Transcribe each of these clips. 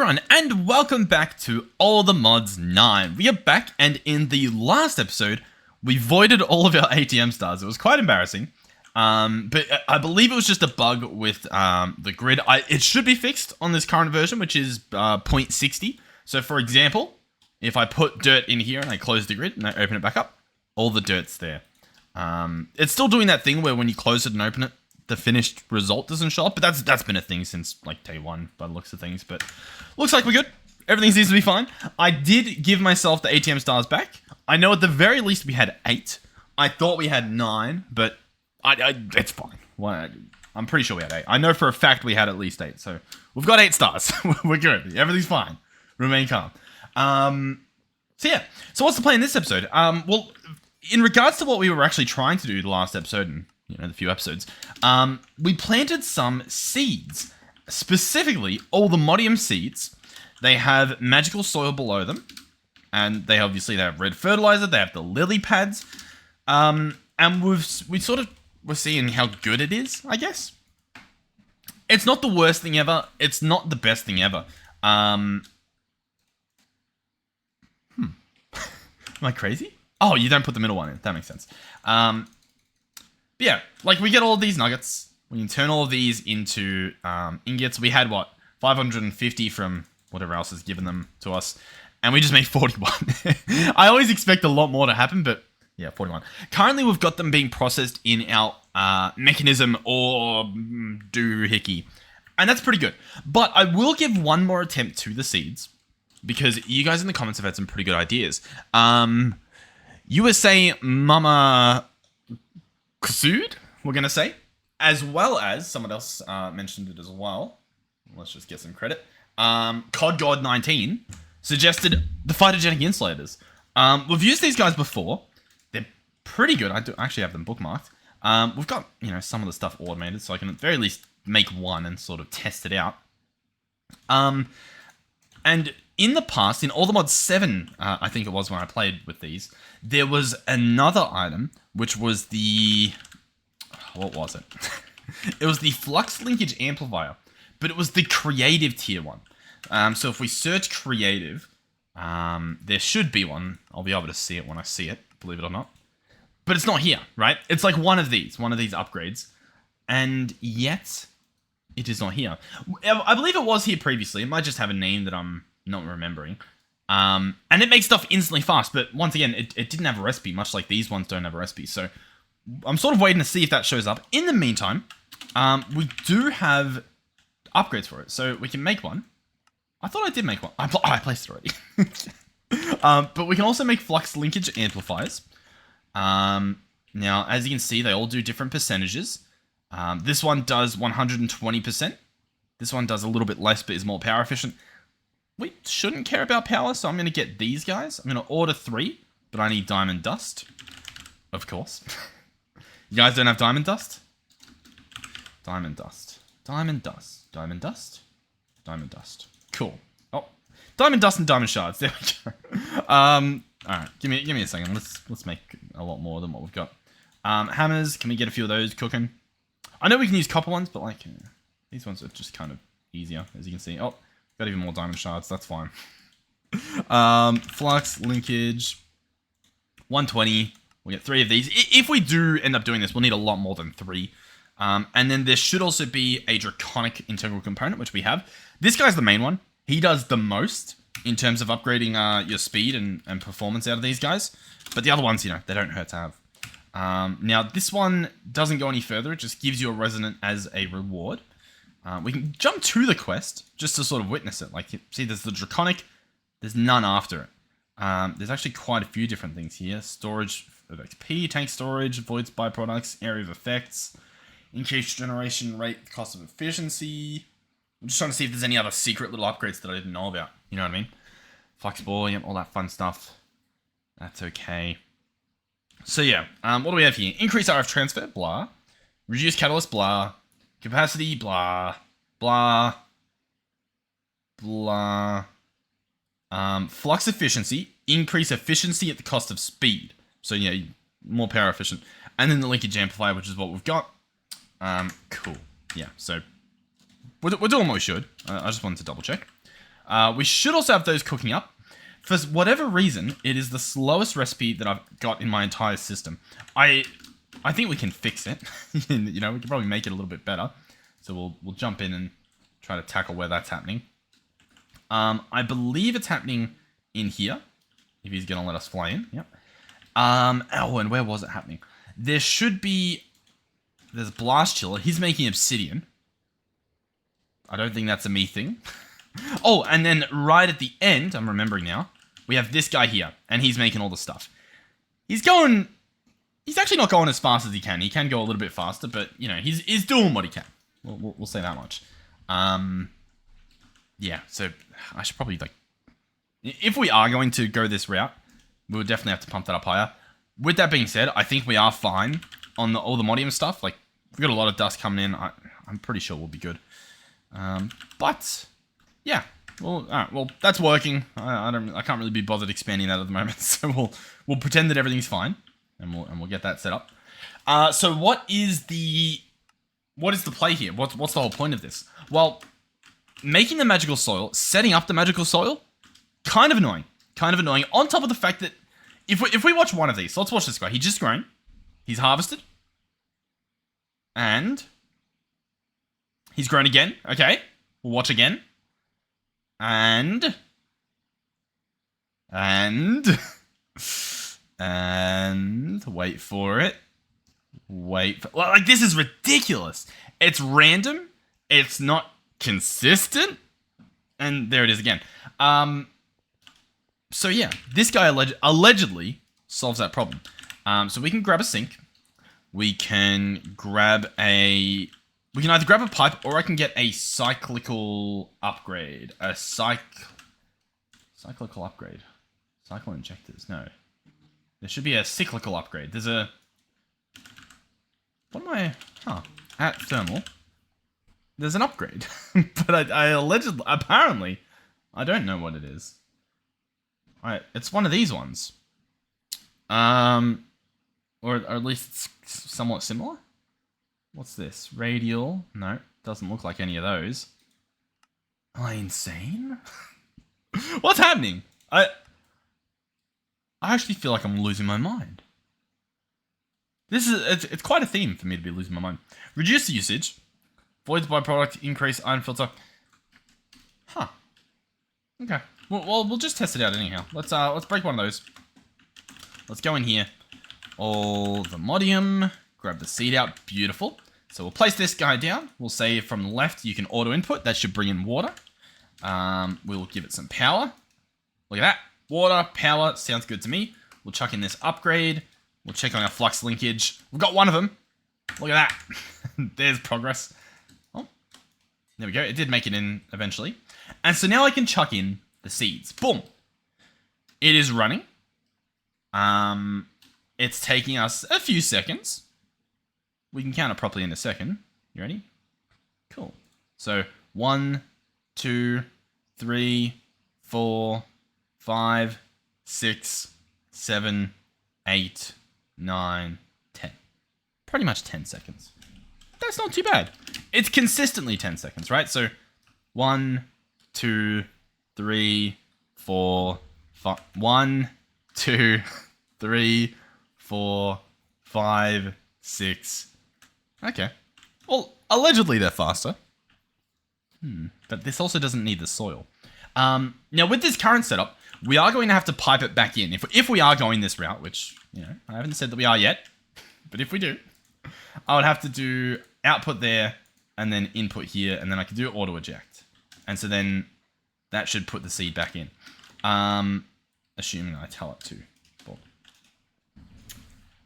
everyone, and welcome back to All the Mods 9. We are back, and in the last episode, we voided all of our ATM stars. It was quite embarrassing, but I believe it was just a bug with the grid. It should be fixed on this current version, which is 0.60. So for example, if I put dirt in here and I close the grid and I open it back up, all the dirt's there. It's still doing that thing where when you close it and open it, the finished result doesn't show up, but that's been a thing since like day one by the looks of things. But looks like we're good. Everything seems to be fine. I did give myself the ATM stars back. I know at the very least we had 8. I thought we had 9, but it's fine. I'm pretty sure we had 8. I know for a fact we had at least 8, so we've got 8 stars. We're good. Everything's fine. Remain calm. So yeah. So what's the plan in this episode? Well, in regards to what we were actually trying to do the last episode and the few episodes, we planted some seeds, specifically all the Modium seeds. They have magical soil below them, and they have red fertilizer. They have the lily pads, and we sort of were seeing how good it is. I guess it's not the worst thing ever. It's not the best thing ever. Am I crazy? Oh, you don't put the middle one in. That makes sense. Yeah, like we get all of these nuggets. We can turn all of these into ingots. We had, 550 from whatever else has given them to us. And we just made 41. I always expect a lot more to happen, but yeah, 41. Currently, we've got them being processed in our mechanism or doohickey. And that's pretty good. But I will give one more attempt to the seeds, because you guys in the comments have had some pretty good ideas. USA Mama Kusud, we're going to say, as well as someone else mentioned it as well. Let's just get some credit. Cod God 19 suggested the phytogenic insulators. We've used these guys before. They're pretty good. I do actually have them bookmarked. We've got, some of the stuff automated, so I can at the very least make one and sort of test it out. And in the past, in All the Mods 7, I think it was when I played with these, there was another item, which was the... What was it? It was the Flux Linkage Amplifier, but it was the creative tier one. So if we search creative, there should be one. I'll be able to see it when I see it, believe it or not. But it's not here, right? It's like one of these upgrades. And yet, it is not here. I believe it was here previously. It might just have a name that I'm not remembering. And it makes stuff instantly fast, but once again, it didn't have a recipe, much like these ones don't have a recipe. So I'm sort of waiting to see if that shows up. In the meantime, we do have upgrades for it, so we can make one. I thought I did make one. I placed it already. But we can also make flux linkage amplifiers. Now, as you can see, they all do different percentages. This one does 120%. This one does a little bit less, but is more power efficient. We shouldn't care about power, so I'm going to get these guys. I'm going to order 3, but I need diamond dust. Of course. You guys don't have diamond dust? Diamond dust. Diamond dust. Diamond dust. Diamond dust. Cool. Oh, diamond dust and diamond shards. There we go. Alright, give me a second. Let's make a lot more than what we've got. Hammers, can we get a few of those cooking? I know we can use copper ones, but like these ones are just kind of easier, as you can see. Oh, got even more diamond shards, that's fine. Flux, linkage, 120. We'll get 3 of these. If we do end up doing this, we'll need a lot more than 3. And then there should also be a draconic integral component, which we have. This guy's the main one. He does the most in terms of upgrading your speed and performance out of these guys. But the other ones, they don't hurt to have. Now, this one doesn't go any further. It just gives you a resonant as a reward. We can jump to the quest just to sort of witness it. Like, see, there's the draconic. There's none after it. There's actually quite a few different things here. Storage of XP, tank storage, avoids byproducts, area of effects, increased generation rate, cost of efficiency. I'm just trying to see if there's any other secret little upgrades that I didn't know about. You know what I mean? Flux ball, yep, all that fun stuff. That's okay. So yeah, what do we have here? Increase RF transfer, blah. Reduce catalyst, blah. Capacity, blah. Blah. Blah. Flux efficiency, increase efficiency at the cost of speed. So yeah, more power efficient. And then the linkage amplifier, which is what we've got. Cool. Yeah, so we're doing what we should. I just wanted to double check. We should also have those cooking up. For whatever reason, it is the slowest recipe that I've got in my entire system. I think we can fix it. You know, we can probably make it a little bit better. So we'll jump in and try to tackle where that's happening. I believe it's happening in here. If he's going to let us fly in. Yep. Oh, and where was it happening? There should be... There's Blast Chiller. He's making obsidian. I don't think that's a me thing. Oh, and then right at the end, I'm remembering now, we have this guy here, and he's making all the stuff. He's actually not going as fast as he can. He can go a little bit faster, but, you know, he's doing what he can. We'll say that much. Yeah, so I should probably, like... If we are going to go this route, we would definitely have to pump that up higher. With that being said, I think we are fine on all the modium stuff. Like, we've got a lot of dust coming in. I'm pretty sure we'll be good. But... Yeah, well, all right, well, that's working. I can't really be bothered expanding that at the moment, so we'll pretend that everything's fine, and we'll get that set up. So what is the play here? What's the whole point of this? Well, making the magical soil, setting up the magical soil, kind of annoying. On top of the fact that if we watch one of these, so let's watch this guy. He just grown, he's harvested, and he's grown again. Okay, we'll watch again. And wait for it. Like, this is ridiculous. It's random. It's not consistent. And there it is again. So yeah, this guy allegedly solves that problem. So we can grab a sink. We can grab We can either grab a pipe, or I can get a cyclical upgrade. A cyclical upgrade. Cycle injectors, no. There should be a cyclical upgrade. There's a... What am I... Huh. At thermal. There's an upgrade. But I allegedly... Apparently, I don't know what it is. Alright, it's one of these ones. Or at least it's somewhat similar. What's this? Radial? No, doesn't look like any of those. Am I insane? What's happening? I actually feel like I'm losing my mind. It's quite a theme for me to be losing my mind. Reduce the usage. Voids byproduct, increase iron filter. Huh. Okay. Well, we'll just test it out anyhow. Let's break one of those. Let's go in here. All the modium. Grab the seed out. Beautiful. So we'll place this guy down. We'll say from the left you can auto input. That should bring in water. We'll give it some power. Look at that. Water, power. Sounds good to me. We'll chuck in this upgrade. We'll check on our flux linkage. We've got one of them. Look at that. There's progress. Oh, there we go. It did make it in eventually. And so now I can chuck in the seeds. Boom. It is running. It's taking us a few seconds. We can count it properly in a second. You ready? Cool. So 1, 2, 3, 4, 5, 6, 7, 8, 9, 10. Pretty much 10 seconds. That's not too bad. It's consistently 10 seconds, right? So 1, 2, 3, 4, 5. 1, 2, 3, 4, 5, 6. Okay. Well, allegedly they're faster. But this also doesn't need the soil. Now, with this current setup, we are going to have to pipe it back in. If we are going this route, which, you know, I haven't said that we are yet, but if we do, I would have to do output there, and then input here, and then I could do auto eject. And so then that should put the seed back in. Assuming I tell it to.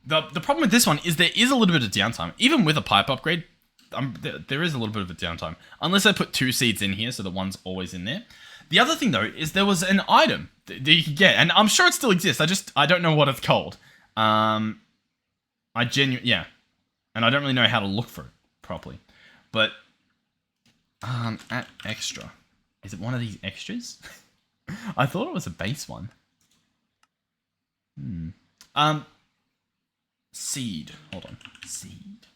The problem with this one is there is a little bit of downtime. Even with a pipe upgrade, there is a little bit of a downtime. Unless I put 2 seeds in here, so the one's always in there. The other thing, though, is there was an item that you could get. And I'm sure it still exists. I don't know what it's called. Yeah. And I don't really know how to look for it properly. But, at extra. Is it one of these extras? I thought it was a base one. Seed. Hold on. Seed.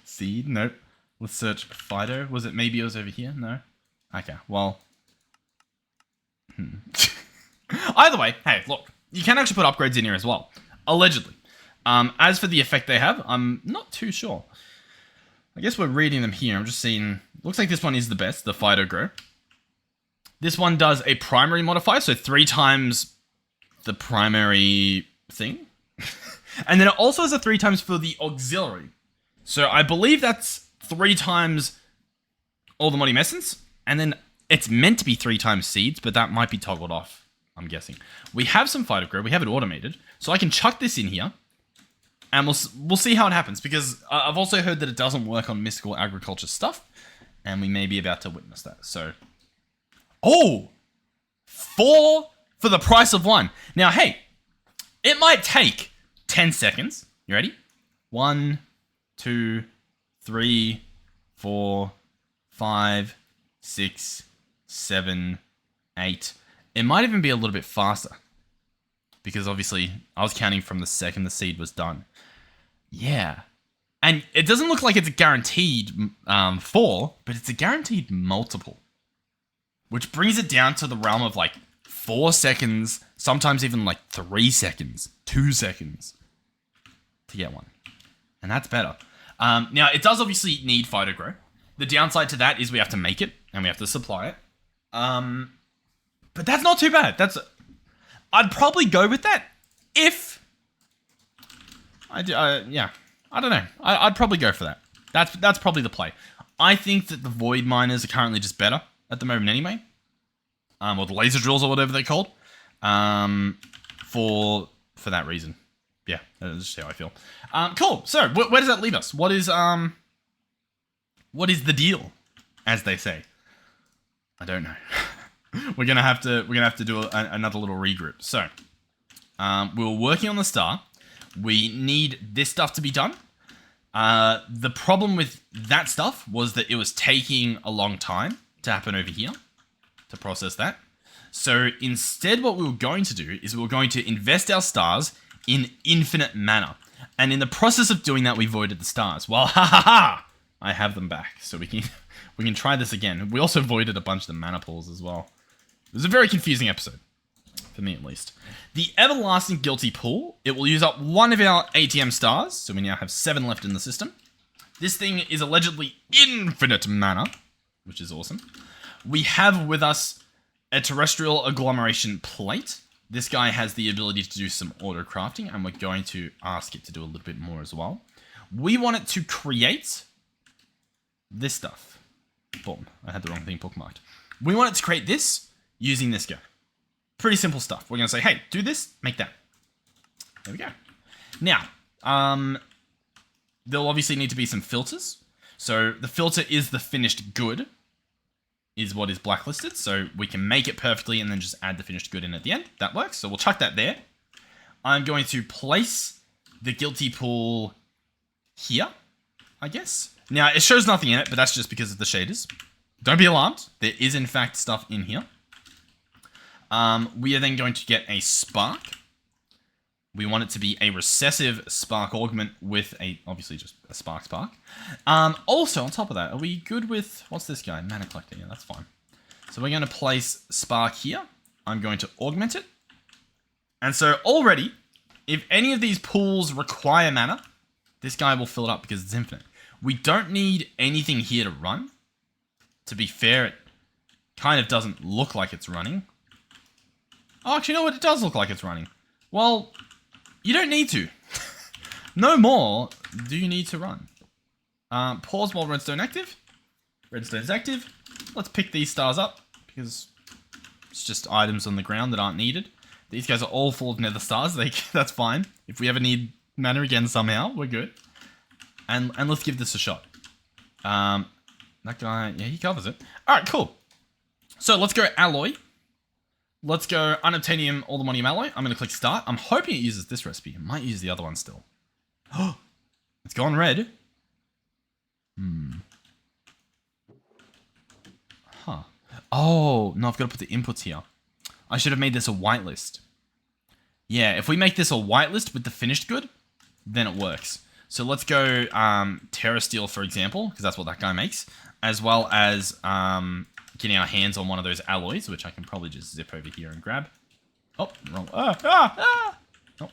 Seed? Nope. Let's search Fido. Maybe it was over here? No? Okay. Well, Either way, hey, look, you can actually put upgrades in here as well, allegedly. As for the effect they have, I'm not too sure. I guess we're reading them here. I'm just seeing, looks like this one is the best, the Fido Grow. This one does a primary modifier, so 3 times the primary thing. And then it also has a 3 times for the auxiliary. So I believe that's 3 times all the Modding Essence, and then it's meant to be 3 times seeds, but that might be toggled off, I'm guessing. We have some Fido Grow, we have it automated, so I can chuck this in here, and we'll see how it happens, because I've also heard that it doesn't work on mystical agriculture stuff, and we may be about to witness that, so... Oh! 4 for the price of 1. Now, hey, it might take 10 seconds. You ready? 1, 2, 3, 4, 5, 6, 7, 8. It might even be a little bit faster. Because obviously, I was counting from the second the seed was done. Yeah. And it doesn't look like it's a guaranteed 4, but it's a guaranteed multiple. Which brings it down to the realm of like 4 seconds, sometimes even like 3 seconds, 2 seconds to get one. And that's better. Now, it does obviously need Fido Grow. The downside to that is we have to make it and we have to supply it. But that's not too bad. I'd probably go with that if... yeah, I don't know. I'd probably go for that. That's probably the play. I think that the Void Miners are currently just better at the moment anyway. Or the laser drills or whatever they're called. For that reason. Yeah, that's just how I feel. Cool. So, where does that leave us? What is the deal, as they say? I don't know. we're gonna have to do another little regroup. So, we were working on the star. We need this stuff to be done. The problem with that stuff was that it was taking a long time to happen over here, to process that. So instead what we were going to do is we were going to invest our stars in infinite mana. And in the process of doing that, we voided the stars. Well, I have them back, so we can try this again. We also voided a bunch of the mana pools as well. It was a very confusing episode, for me at least. The Everlasting Guilty Pool, it will use up 1 of our ATM stars, so we now have 7 left in the system. This thing is allegedly infinite mana, which is awesome. We have with us a terrestrial agglomeration plate. This guy has the ability to do some auto crafting, and we're going to ask it to do a little bit more as well. We want it to create this stuff. Boom, I had the wrong thing bookmarked. We want it to create this using this guy. Pretty simple stuff. We're going to say, hey, do this, make that. There we go. Now, there'll obviously need to be some filters. So the filter is the finished good, is what is blacklisted. So we can make it perfectly and then just add the finished good in at the end. That works. So we'll chuck that there. I'm going to place the guilty pool here, I guess. Now, it shows nothing in it, but that's just because of the shaders. Don't be alarmed. There is, in fact, stuff in here. We are then going to get a spark. We want it to be a recessive spark augment with a, obviously just a spark. Also, on top of that, are we good with, what's this guy? Mana collector, yeah, that's fine. So we're going to place spark here. I'm going to augment it. And so already, if any of these pools require mana, this guy will fill it up because it's infinite. We don't need anything here to run. To be fair, it kind of doesn't look like it's running. Oh, actually, you know what? It does look like it's running. Well, you don't need to. No more do you need to run. Pause while redstone active. Redstone's active. Let's pick these stars up because it's just items on the ground that aren't needed. These guys are all full of nether stars. That's fine. If we ever need mana again somehow, we're good. And let's give this a shot. That guy, yeah, he covers it. All right, cool. So let's go alloy. Let's go unobtainium allthemonium alloy. I'm going to click start. I'm hoping it uses this recipe. It might use the other one still. Oh, it's gone red. Huh. Oh, no, I've got to put the inputs here. I should have made this a whitelist. Yeah, if we make this a whitelist with the finished good, then it works. So let's go Terra Steel, for example, because that's what that guy makes, as well as getting our hands on one of those alloys, which I can probably just zip over here and grab. Oh, wrong. Oh,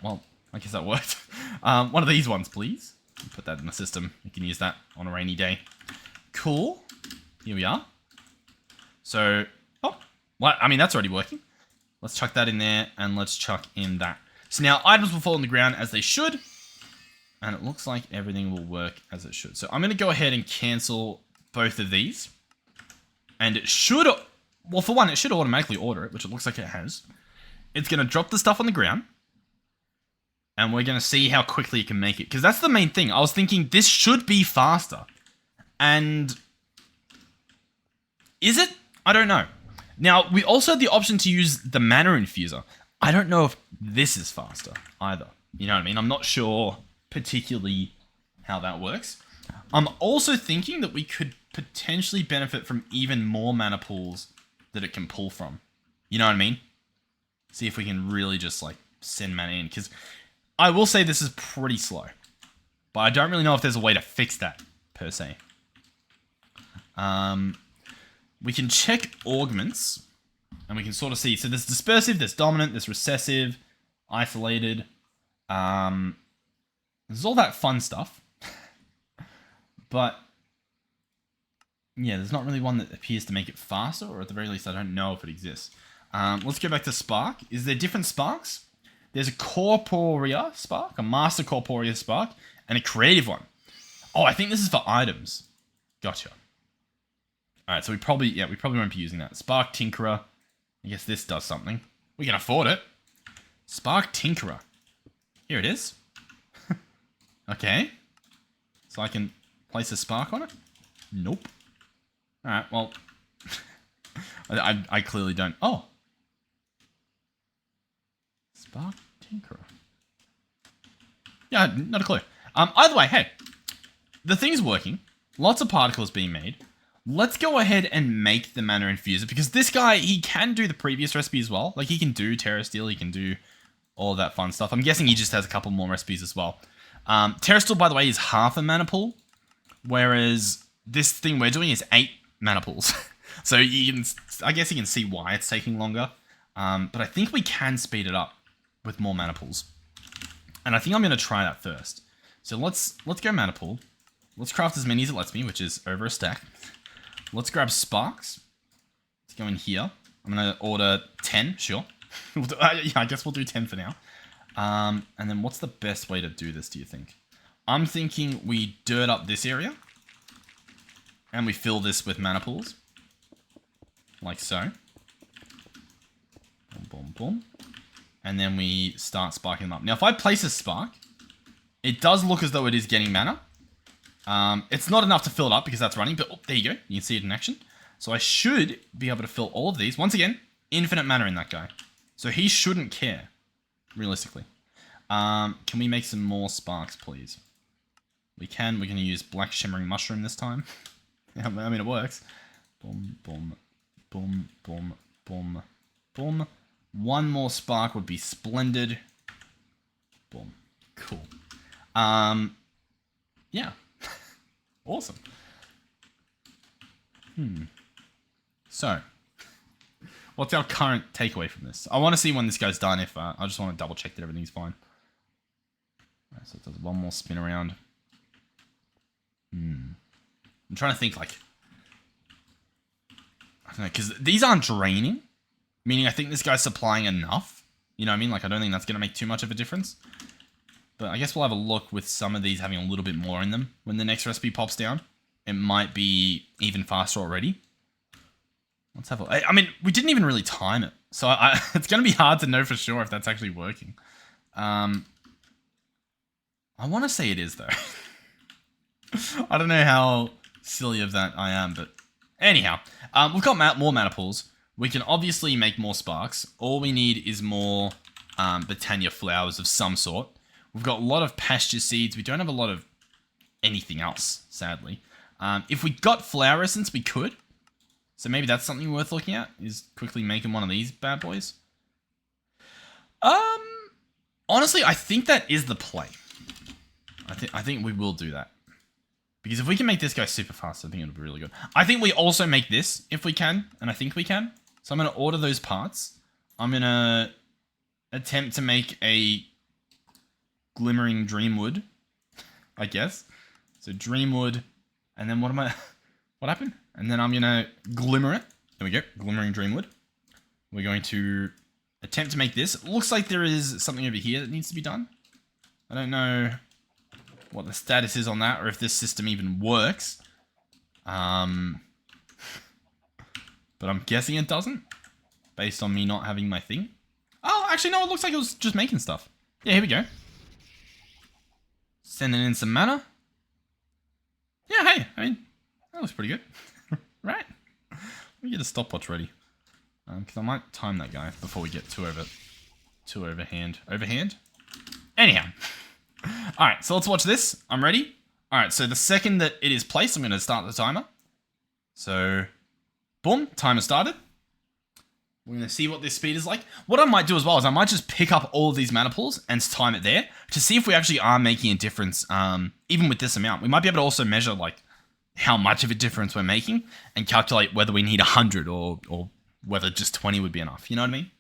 well, I guess that worked. One of these ones, please. Put that in the system. You can use that on a rainy day. Cool. Here we are. So, oh, well, I mean, that's already working. Let's chuck that in there, and let's chuck in that. So now items will fall on the ground as they should, and it looks like everything will work as it should. So I'm going to go ahead and cancel both of these, and it should, well, for one, it should automatically order it, which it looks like it has. It's going to drop the stuff on the ground, and we're going to see how quickly it can make it, because that's the main thing. I was thinking this should be faster, and is it? I don't know. Now, we also have the option to use the mana infuser. I don't know if this is faster either. You know what I mean? I'm not sure particularly how that works. I'm also thinking that we could potentially benefit from even more mana pools that it can pull from. You know what I mean? See if we can really just like send mana in. Because I will say this is pretty slow. But I don't really know if there's a way to fix that per se. We can check augments, and we can sort of see. So there's dispersive, there's dominant, there's recessive, isolated. There's all that fun stuff. But yeah, there's not really one that appears to make it faster, or at the very least, I don't know if it exists. Let's go back to Spark. Is there different sparks? There's a Corporea spark, a Master Corporea spark, and a creative one. Oh, I think this is for items. Gotcha. Alright, so we probably won't be using that. Spark Tinkerer. I guess this does something. We can afford it. Spark Tinkerer. Here it is. Okay. So I can place a spark on it? Nope. Alright, well. I clearly don't. Oh. Spark Tinkerer. Yeah, not a clue. Either way, hey. The thing's working. Lots of particles being made. Let's go ahead and make the mana infuser, because this guy, he can do the previous recipe as well. Like, he can do Terra Steel, he can do all of that fun stuff. I'm guessing he just has a couple more recipes as well. Terra Steel, by the way, is half a mana pool, whereas this thing we're doing is 8 mana pools. So you can, I guess you can see why it's taking longer. But I think we can speed it up with more mana pools. And I think I'm going to try that first. So let's go mana pool. Let's craft as many as it lets me, which is over a stack. Let's grab sparks. Let's go in here. I'm going to order 10, sure. Yeah, I guess we'll do 10 for now. And then what's the best way to do this, do you think? I'm thinking we dirt up this area. And we fill this with mana pools. Like so. Boom, boom, boom. And then we start sparking them up. Now, if I place a spark, it does look as though it is getting mana. It's not enough to fill it up because that's running, but oh, there you go. You can see it in action. So I should be able to fill all of these. Once again, infinite mana in that guy. So he shouldn't care, realistically. Can we make some more sparks, please? We can. We're going to use Black Shimmering Mushroom this time. I mean, it works. Boom, boom, boom, boom, boom, boom. One more spark would be splendid. Boom. Cool. Yeah. Awesome. So, what's our current takeaway from this? I want to see when this guy's done. If I just want to double check that everything's fine. Right, so it does one more spin around. I'm trying to think, like, I don't know, because these aren't draining, meaning I think this guy's supplying enough. You know what I mean? Like, I don't think that's going to make too much of a difference. But I guess we'll have a look with some of these having a little bit more in them when the next recipe pops down. It might be even faster already. Let's have a... I mean, we didn't even really time it. So it's going to be hard to know for sure if that's actually working. I want to say it is, though. I don't know how silly of that I am, but... Anyhow, we've got more mana pools. We can obviously make more sparks. All we need is more Botania flowers of some sort. We've got a lot of pasture seeds. We don't have a lot of anything else, sadly. If we got flower essence, we could. So maybe that's something worth looking at, is quickly making one of these bad boys. Honestly, I think that is the play. I think we will do that. Because if we can make this go super fast, I think it'll be really good. I think we also make this, if we can, and I think we can. So I'm going to order those parts. I'm going to attempt to make a glimmering dreamwood, I guess. So dreamwood, and then what happened? And then I'm gonna glimmer it. There we go, glimmering dreamwood. We're going to attempt to make this. It looks like there is something over here that needs to be done. I don't know what the status is on that, or if this system even works. But I'm guessing it doesn't, based on me not having my thing. Oh, actually, no, it looks like it was just making stuff. Yeah, here we go. Sending in some mana. Yeah, hey, I mean, that looks pretty good. Right? Let me get a stopwatch ready. Because I might time that guy before we get too overhand. Overhand? Anyhow. Alright, so let's watch this. I'm ready. Alright, so the second that it is placed, I'm going to start the timer. So, boom, timer started. We're going to see what this speed is like. What I might do as well is I might just pick up all of these mana pools and time it there to see if we actually are making a difference, even with this amount. We might be able to also measure like how much of a difference we're making and calculate whether we need 100 or whether just 20 would be enough. You know what I mean?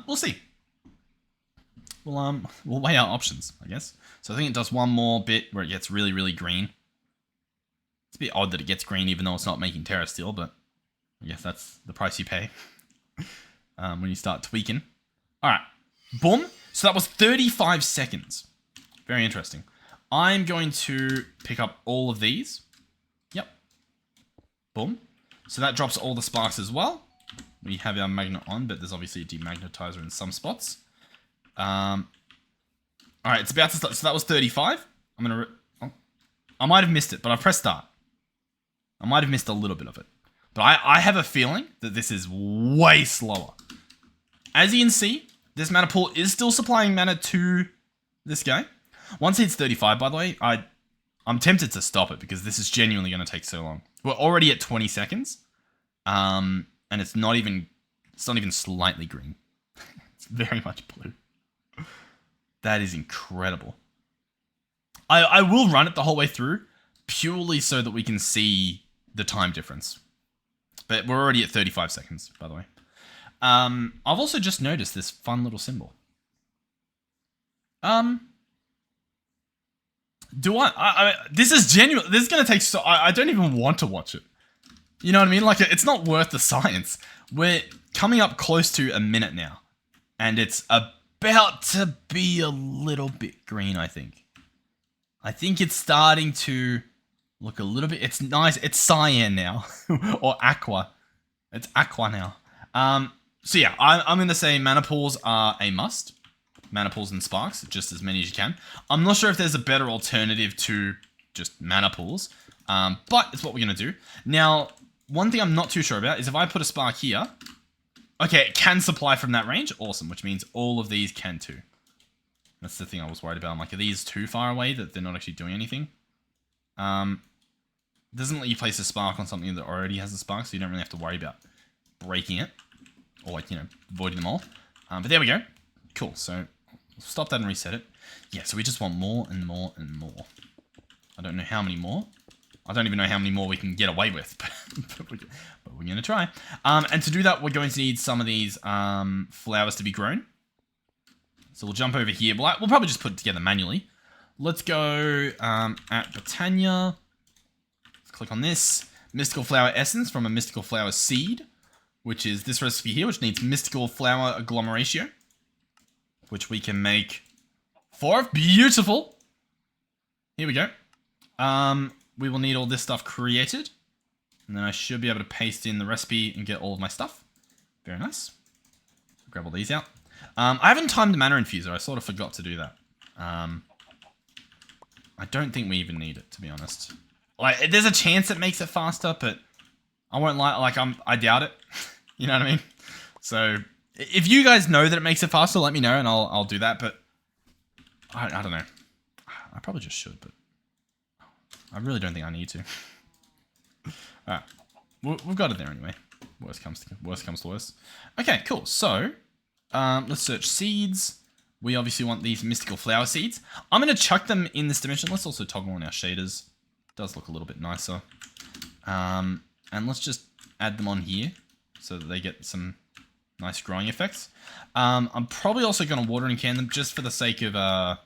We'll see. We'll weigh our options, I guess. So I think it does one more bit where it gets really, really green. It's a bit odd that it gets green even though it's not making Terra Steel, but I guess that's the price you pay when you start tweaking. All right, boom. So that was 35 seconds. Very interesting. I'm going to pick up all of these. Yep. Boom. So that drops all the sparks as well. We have our magnet on, but there's obviously a demagnetizer in some spots. All right, it's about to start. So that was 35. I might have missed it, but I've pressed start. I might have missed a little bit of it. But I have a feeling that this is way slower. As you can see, this mana pool is still supplying mana to this guy. Once it hits 35, by the way, I'm tempted to stop it because this is genuinely going to take so long. We're already at 20 seconds. And it's not even slightly green. It's very much blue. That is incredible. I will run it the whole way through purely so that we can see the time difference. But we're already at 35 seconds, by the way. I've also just noticed this fun little symbol. This is genuine. This is going to take so... I don't even want to watch it. You know what I mean? Like, it's not worth the science. We're coming up close to a minute now. And it's about to be a little bit green, I think. I think it's starting to look a little bit... It's nice. It's cyan now. Or aqua. It's aqua now. So yeah, I'm going to say mana pools are a must. Mana pools and sparks, just as many as you can. I'm not sure if there's a better alternative to just mana pools. But it's what we're going to do. Now, one thing I'm not too sure about is if I put a spark here... Okay, it can supply from that range. Awesome, which means all of these can too. That's the thing I was worried about. I'm like, are these too far away that they're not actually doing anything? Doesn't let you place a spark on something that already has a spark, so you don't really have to worry about breaking it. Or like, you know, voiding them all. But there we go. Cool, so stop that and reset it. Yeah, so we just want more and more and more. I don't know how many more. I don't even know how many more we can get away with, but we're going to try. And to do that, we're going to need some of these flowers to be grown. So we'll jump over here. We'll probably just put it together manually. Let's go at Botania. Let's click on this. Mystical Flower Essence from a Mystical Flower Seed, which is this recipe here, which needs Mystical Flower Agglomeratio, which we can make 4 of. Beautiful. Here we go. We will need all this stuff created. And then I should be able to paste in the recipe and get all of my stuff. Very nice. Grab all these out. I haven't timed the mana infuser. I sort of forgot to do that. I don't think we even need it, to be honest. Like, there's a chance it makes it faster, but I won't lie. Like, I doubt it. You know what I mean? So, if you guys know that it makes it faster, let me know and I'll do that. But I don't know. I probably just should, but I really don't think I need to. Alright. We've got it there anyway. Worst comes to worst. Okay, cool. So, let's search seeds. We obviously want these mystical flower seeds. I'm going to chuck them in this dimension. Let's also toggle on our shaders. Does look a little bit nicer. And let's just add them on here so that they get some Nice growing effects. I'm probably also going to water and can them just for the sake of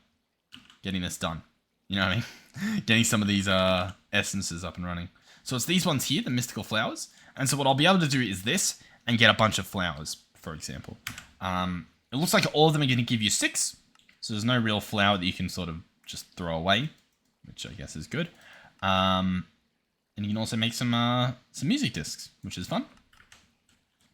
getting this done. You know what I mean? Getting some of these essences up and running. So it's these ones here, the mystical flowers. And so what I'll be able to do is this and get a bunch of flowers, for example. It looks like all of them are going to give you 6. So there's no real flower that you can sort of just throw away, which I guess is good. And you can also make some music discs, which is fun.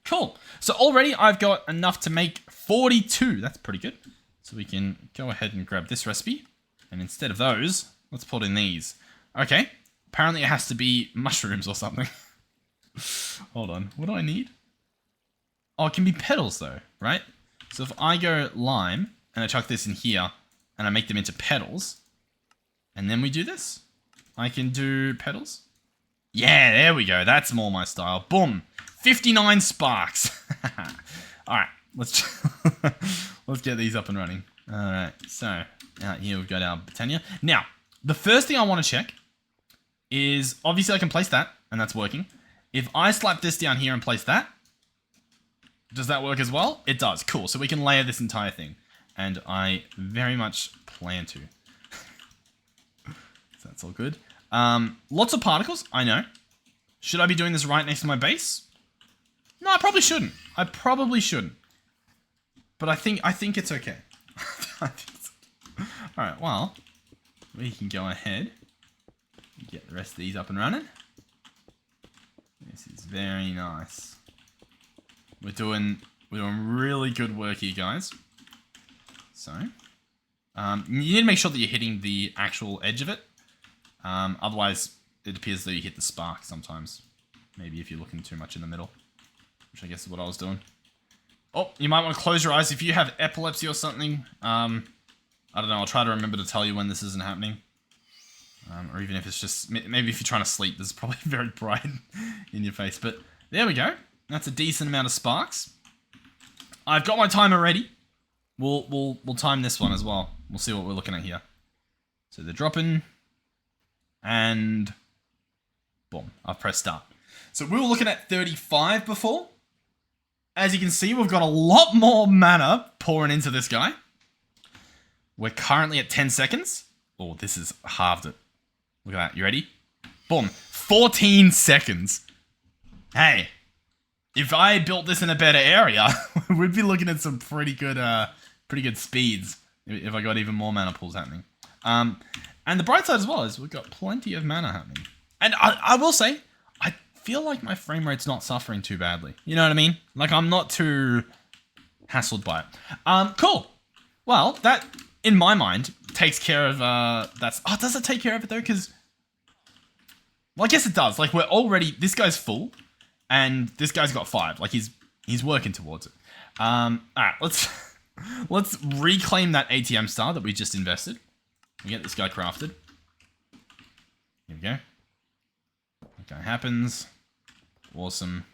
Cool. So already I've got enough to make 42. That's pretty good. So we can go ahead and grab this recipe. And instead of those, let's put in these. Okay. Apparently it has to be mushrooms or something. Hold on. What do I need? Oh, it can be petals though, right? So if I go lime and I chuck this in here and I make them into petals, and then we do this, I can do petals. Yeah, there we go. That's more my style. Boom. 59 sparks. Alright, let's get these up and running. Alright, so out here we've got our Botania. Now, the first thing I want to check is, obviously I can place that, and that's working. If I slap this down here and place that, does that work as well? It does. Cool. So we can layer this entire thing. And I very much plan to. So that's all good. Lots of particles, I know. Should I be doing this right next to my base? No, I probably shouldn't. I probably shouldn't. But I think it's okay. Alright, well, we can go ahead and get the rest of these up and running. This is very nice. We're doing really good work here, guys. So, you need to make sure that you're hitting the actual edge of it. Otherwise, it appears that you hit the spark sometimes. Maybe if you're looking too much in the middle. Which I guess is what I was doing. Oh, you might want to close your eyes if you have epilepsy or something. I don't know, I'll try to remember to tell you when this isn't happening. Or even if it's just, maybe if you're trying to sleep, this is probably very bright in your face. But there we go. That's a decent amount of sparks. I've got my timer ready. We'll time this one as well. We'll see what we're looking at here. So they're dropping. And boom, I've pressed start. So we were looking at 35 before. As you can see, we've got a lot more mana pouring into this guy. We're currently at 10 seconds. Oh, this has halved it. Look at that. You ready? Boom. 14 seconds. Hey, if I built this in a better area, we'd be looking at some pretty good speeds if I got even more mana pools happening. And the bright side as well is we've got plenty of mana happening. And I will say, I feel like my frame rate's not suffering too badly. You know what I mean? Like, I'm not too hassled by it. Cool. Well, that, in my mind, takes care of, that's... Oh, does it take care of it, though? Because... Well, I guess it does. Like, we're already... This guy's full, and this guy's got 5. Like, he's working towards it. Alright, let's reclaim that ATM star that we just invested. We get this guy crafted. Here we go. Okay, happens. Awesome.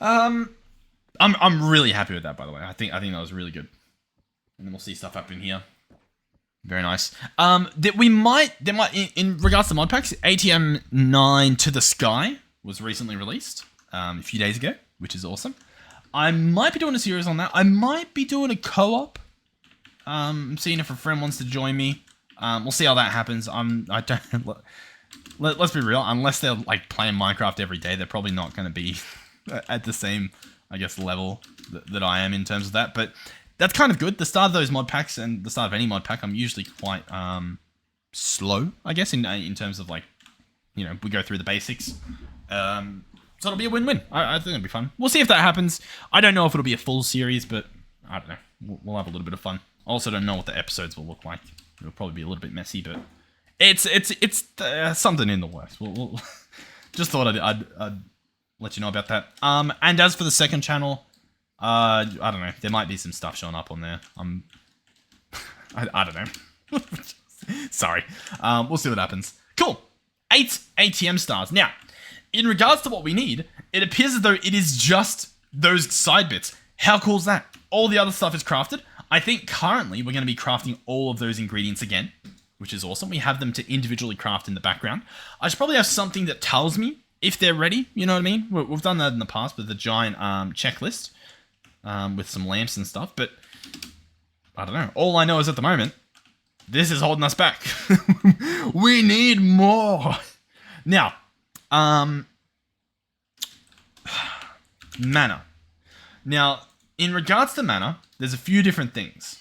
I'm really happy with that, by the way. I think that was really good. And then we'll see stuff up in here. Very nice. There might in regards to mod packs, ATM 9 to the Sky was recently released a few days ago, which is awesome. I might be doing a series on that. I might be doing a co-op. Seeing if a friend wants to join me. We'll see how that happens. Let's be real. Unless they're like playing Minecraft every day, they're probably not going to be at the same, I guess, level that I am in terms of that. But that's kind of good. The start of those mod packs and the start of any mod pack, I'm usually quite slow, I guess, in terms of like, you know, we go through the basics. So it'll be a win-win. I think it'll be fun. We'll see if that happens. I don't know if it'll be a full series, but I don't know. We'll have a little bit of fun. I also don't know what the episodes will look like. It'll probably be a little bit messy, but it's something in the works. We'll just thought I'd let you know about that. And as for the second channel, I don't know. There might be some stuff showing up on there. I don't know. Sorry. We'll see what happens. Cool. 8 ATM stars. Now, in regards to what we need, it appears as though it is just those side bits. How cool is that? All the other stuff is crafted. I think currently we're going to be crafting all of those ingredients again, which is awesome. We have them to individually craft in the background. I should probably have something that tells me if they're ready, you know what I mean? We've done that in the past with the giant checklist with some lamps and stuff, but I don't know. All I know is at the moment, this is holding us back. We need more. Now, mana. Now, in regards to mana, there's a few different things.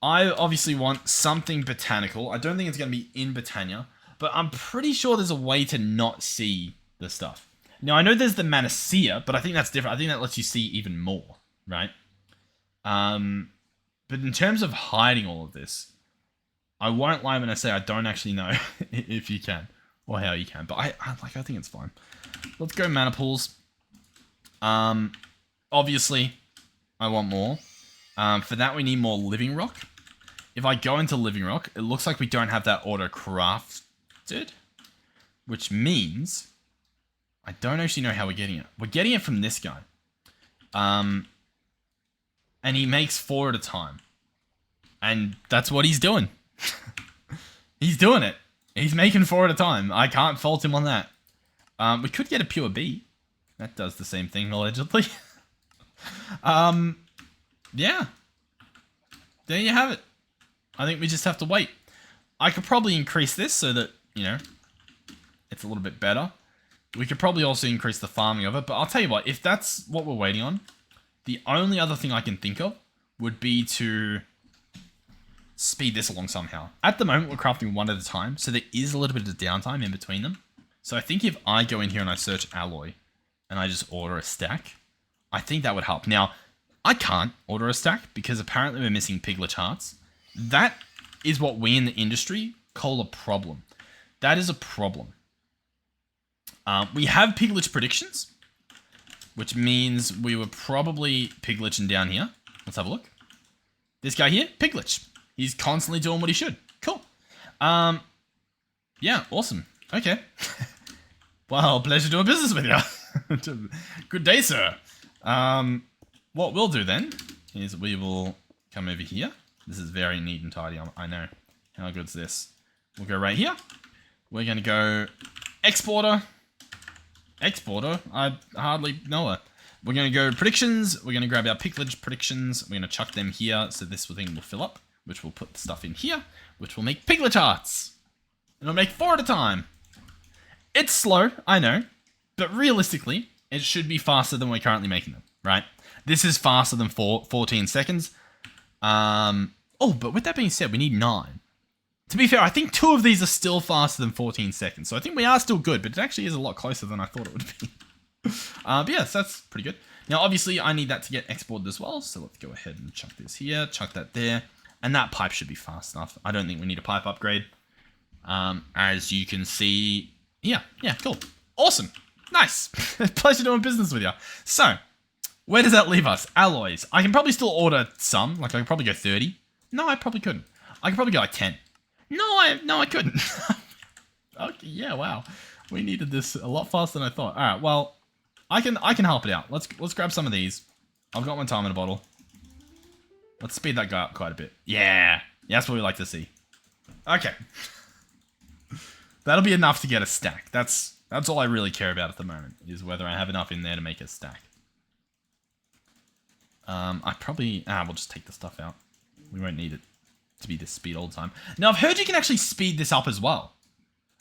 I obviously want something botanical. I don't think it's going to be in Botania, but I'm pretty sure there's a way to not see the stuff. Now, I know there's the Manacea, but I think that's different. I think that lets you see even more, right? But in terms of hiding all of this, I won't lie when I say I don't actually know if you can or how you can, but I think it's fine. Let's go mana pools. Obviously, I want more. For that, we need more living rock. If I go into living rock, it looks like we don't have that auto crafted, which means I don't actually know how we're getting it. We're getting it from this guy. And he makes 4 at a time. And that's what he's doing. He's doing it. He's making 4 at a time. I can't fault him on that. We could get a pure B. That does the same thing, allegedly. Yeah. There you have it. I think we just have to wait. I could probably increase this so that, you know, it's a little bit better. We could probably also increase the farming of it, but I'll tell you what, if that's what we're waiting on, the only other thing I can think of would be to speed this along somehow. At the moment, we're crafting 1 at a time, so there is a little bit of downtime in between them. So I think if I go in here and I search alloy, and I just order a stack, I think that would help. Now, I can't order a stack because apparently we're missing Piglet hearts. That is what we in the industry call a problem. That is a problem. We have Piglet predictions, which means we were probably Pigletching down here. Let's have a look. This guy here, Piglet. He's constantly doing what he should. Cool. Yeah, awesome. Okay. Well, pleasure doing business with you. Good day, sir. What we'll do then is we will come over here. This is very neat and tidy. I know. How good's this? We'll go right here. We're going to go exporter. Exporter? I hardly know her. We're going to go predictions. We're going to grab our Piglet predictions. We're going to chuck them here so this thing will fill up, which will put the stuff in here, which will make Piglet hearts. It'll make 4 at a time. It's slow, I know, but realistically, it should be faster than we're currently making them, right? This is faster than 14 seconds. But with that being said, we need 9. To be fair, I think 2 of these are still faster than 14 seconds. So I think we are still good, but it actually is a lot closer than I thought it would be. But yes, that's pretty good. Now, obviously, I need that to get exported as well. So let's go ahead and chuck this here, chuck that there. And that pipe should be fast enough. I don't think we need a pipe upgrade. As you can see, yeah, cool. Awesome. Nice. Pleasure doing business with you. So, where does that leave us? Alloys. I can probably still order some. Like, I could probably go 30. No, I probably couldn't. I could probably go like 10. No, I couldn't. Okay, yeah, wow. We needed this a lot faster than I thought. All right, well, I can help it out. Let's grab some of these. I've got my time in a bottle. Let's speed that guy up quite a bit. Yeah, that's what we like to see. Okay. That'll be enough to get a stack. That's all I really care about at the moment, is whether I have enough in there to make a stack. I probably... we'll just take the stuff out. We won't need it to be this speed all the time. Now, I've heard you can actually speed this up as well.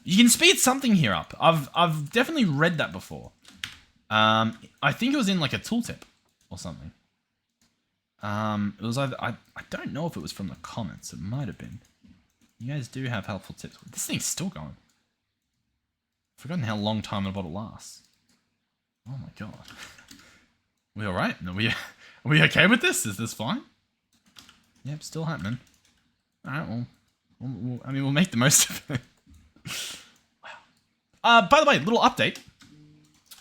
You can speed something here up. I've definitely read that before. I think it was in like a tooltip or something. It was either... I don't know if it was from the comments. It might have been. You guys do have helpful tips. This thing's still going. I've forgotten how long time in a bottle lasts. Oh my god. We alright? Are we okay with this? Is this fine? Yep, still happening. Alright, well, we'll make the most of it. Wow. By the way, little update.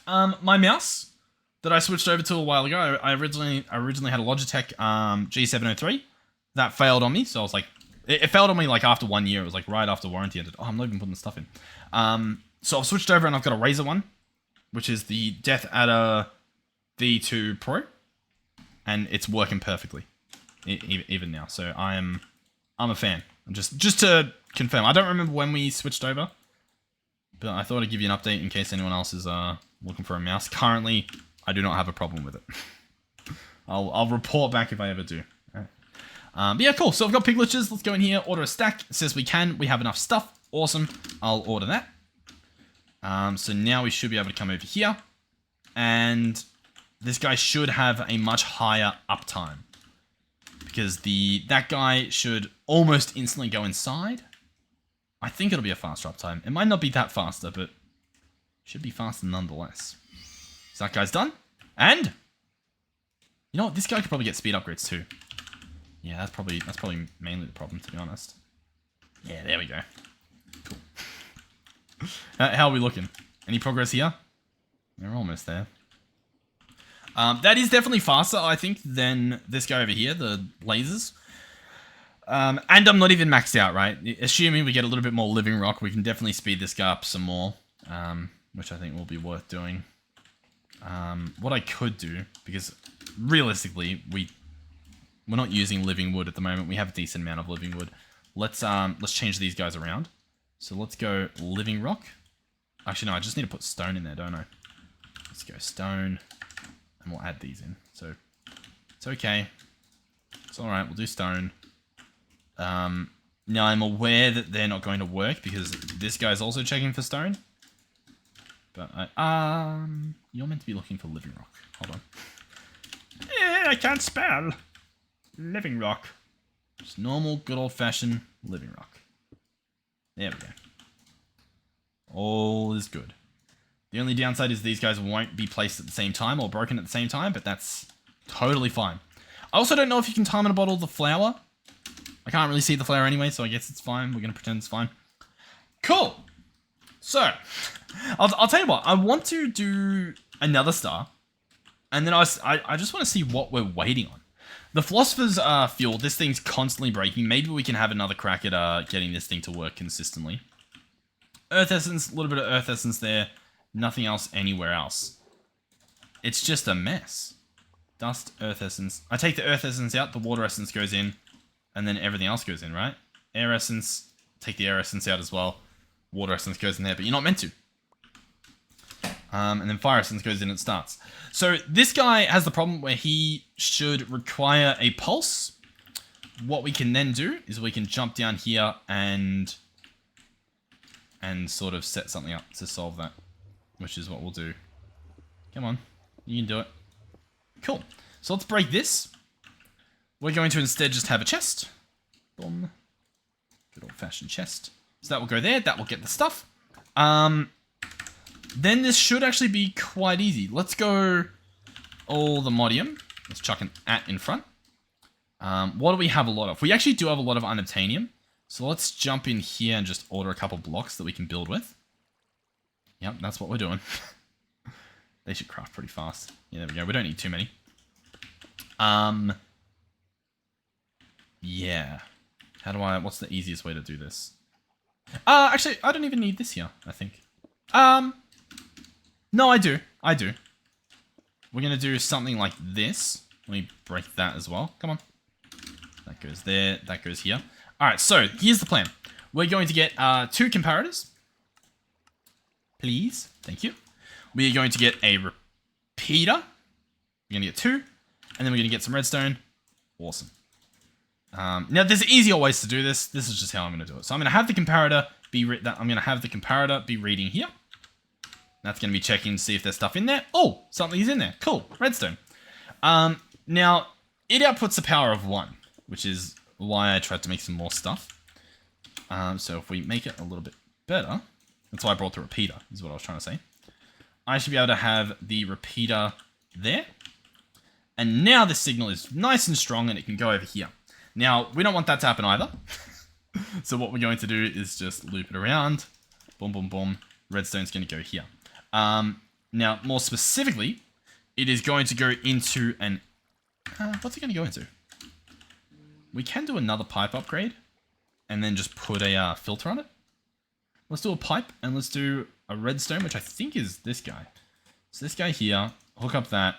My mouse that I switched over to a while ago, I originally had a Logitech G703. That failed on me, so I was like, it failed on me like after 1 year. It was like right after warranty ended. Oh, I'm not even putting the stuff in. So I've switched over and I've got a Razer one, which is the Death Adder V2 Pro, and it's working perfectly, even now. So I'm a fan. Just to confirm, I don't remember when we switched over, but I thought I'd give you an update in case anyone else is looking for a mouse. Currently, I do not have a problem with it. I'll report back if I ever do. But yeah, cool. So I've got Piglitches. Let's go in here, order a stack. It says we can. We have enough stuff. Awesome. I'll order that. So now we should be able to come over here. And this guy should have a much higher uptime. Because that guy should almost instantly go inside. I think it'll be a faster uptime. It might not be that faster, but should be faster nonetheless. So that guy's done. And you know what? This guy could probably get speed upgrades too. Yeah, that's probably mainly the problem, to be honest. Yeah, there we go. Cool. How are we looking? Any progress here? We're almost there. That is definitely faster, I think, than this guy over here, the lasers. And I'm not even maxed out, right? Assuming we get a little bit more living rock, we can definitely speed this guy up some more, which I think will be worth doing. What I could do, because realistically, we're not using living wood at the moment. We have a decent amount of living wood. Let's change these guys around. So let's go living rock. Actually, no, I just need to put stone in there, don't I? Let's go stone. And we'll add these in. So it's okay. It's alright, we'll do stone. Now I'm aware that they're not going to work because this guy's also checking for stone. But you're meant to be looking for living rock. Hold on. I can't spell. Living rock. Just normal, good old-fashioned living rock. There we go. All is good. The only downside is these guys won't be placed at the same time or broken at the same time, but that's totally fine. I also don't know if you can time in a bottle the flower. I can't really see the flower anyway, so I guess it's fine. We're going to pretend it's fine. Cool. So, I'll tell you what. I want to do another star, and then I just want to see what we're waiting on. The Philosopher's Fuel, this thing's constantly breaking. Maybe we can have another crack at getting this thing to work consistently. Earth Essence, a little bit of Earth Essence there. Nothing else anywhere else. It's just a mess. Dust, Earth Essence. I take the Earth Essence out, the Water Essence goes in, and then everything else goes in, right? Air Essence, take the Air Essence out as well. Water Essence goes in there, but you're not meant to. And then Fire Essence goes in and starts. So this guy has the problem where he should require a pulse. What we can then do is we can jump down here and sort of set something up to solve that. Which is what we'll do. Come on. You can do it. Cool. So let's break this. We're going to instead just have a chest. Boom. Good old-fashioned chest. So that will go there. That will get the stuff. Then this should actually be quite easy. Let's go all the modium. Let's chuck an at in front. What do we have a lot of? We actually do have a lot of unobtainium. So let's jump in here and just order a couple blocks that we can build with. Yep, that's what we're doing. They should craft pretty fast. Yeah, there we go. We don't need too many. Yeah. What's the easiest way to do this? Actually, I don't even need this here, I think. No, I do. We're going to do something like this. Let me break that as well. Come on. That goes there. That goes here. All right, so here's the plan. We're going to get 2 comparators. Please. Thank you. We are going to get a repeater. We're going to get 2. And then we're going to get some redstone. Awesome. Now, there's easier ways to do this. This is just how I'm going to do it. So I'm going to have the comparator be reading here. That's going to be checking to see if there's stuff in there. Oh, something's in there. Cool. Redstone. Now, it outputs the power of 1, which is why I tried to make some more stuff. So if we make it a little bit better... That's why I brought the repeater, is what I was trying to say. I should be able to have the repeater there. And now the signal is nice and strong and it can go over here. Now, we don't want that to happen either. So what we're going to do is just loop it around. Boom, boom, boom. Redstone's going to go here. Now, more specifically, it is going to go into an... what's it going to go into? We can do another pipe upgrade. And then just put a filter on it. Let's do a pipe, and let's do a redstone, which I think is this guy. So this guy here, hook up that,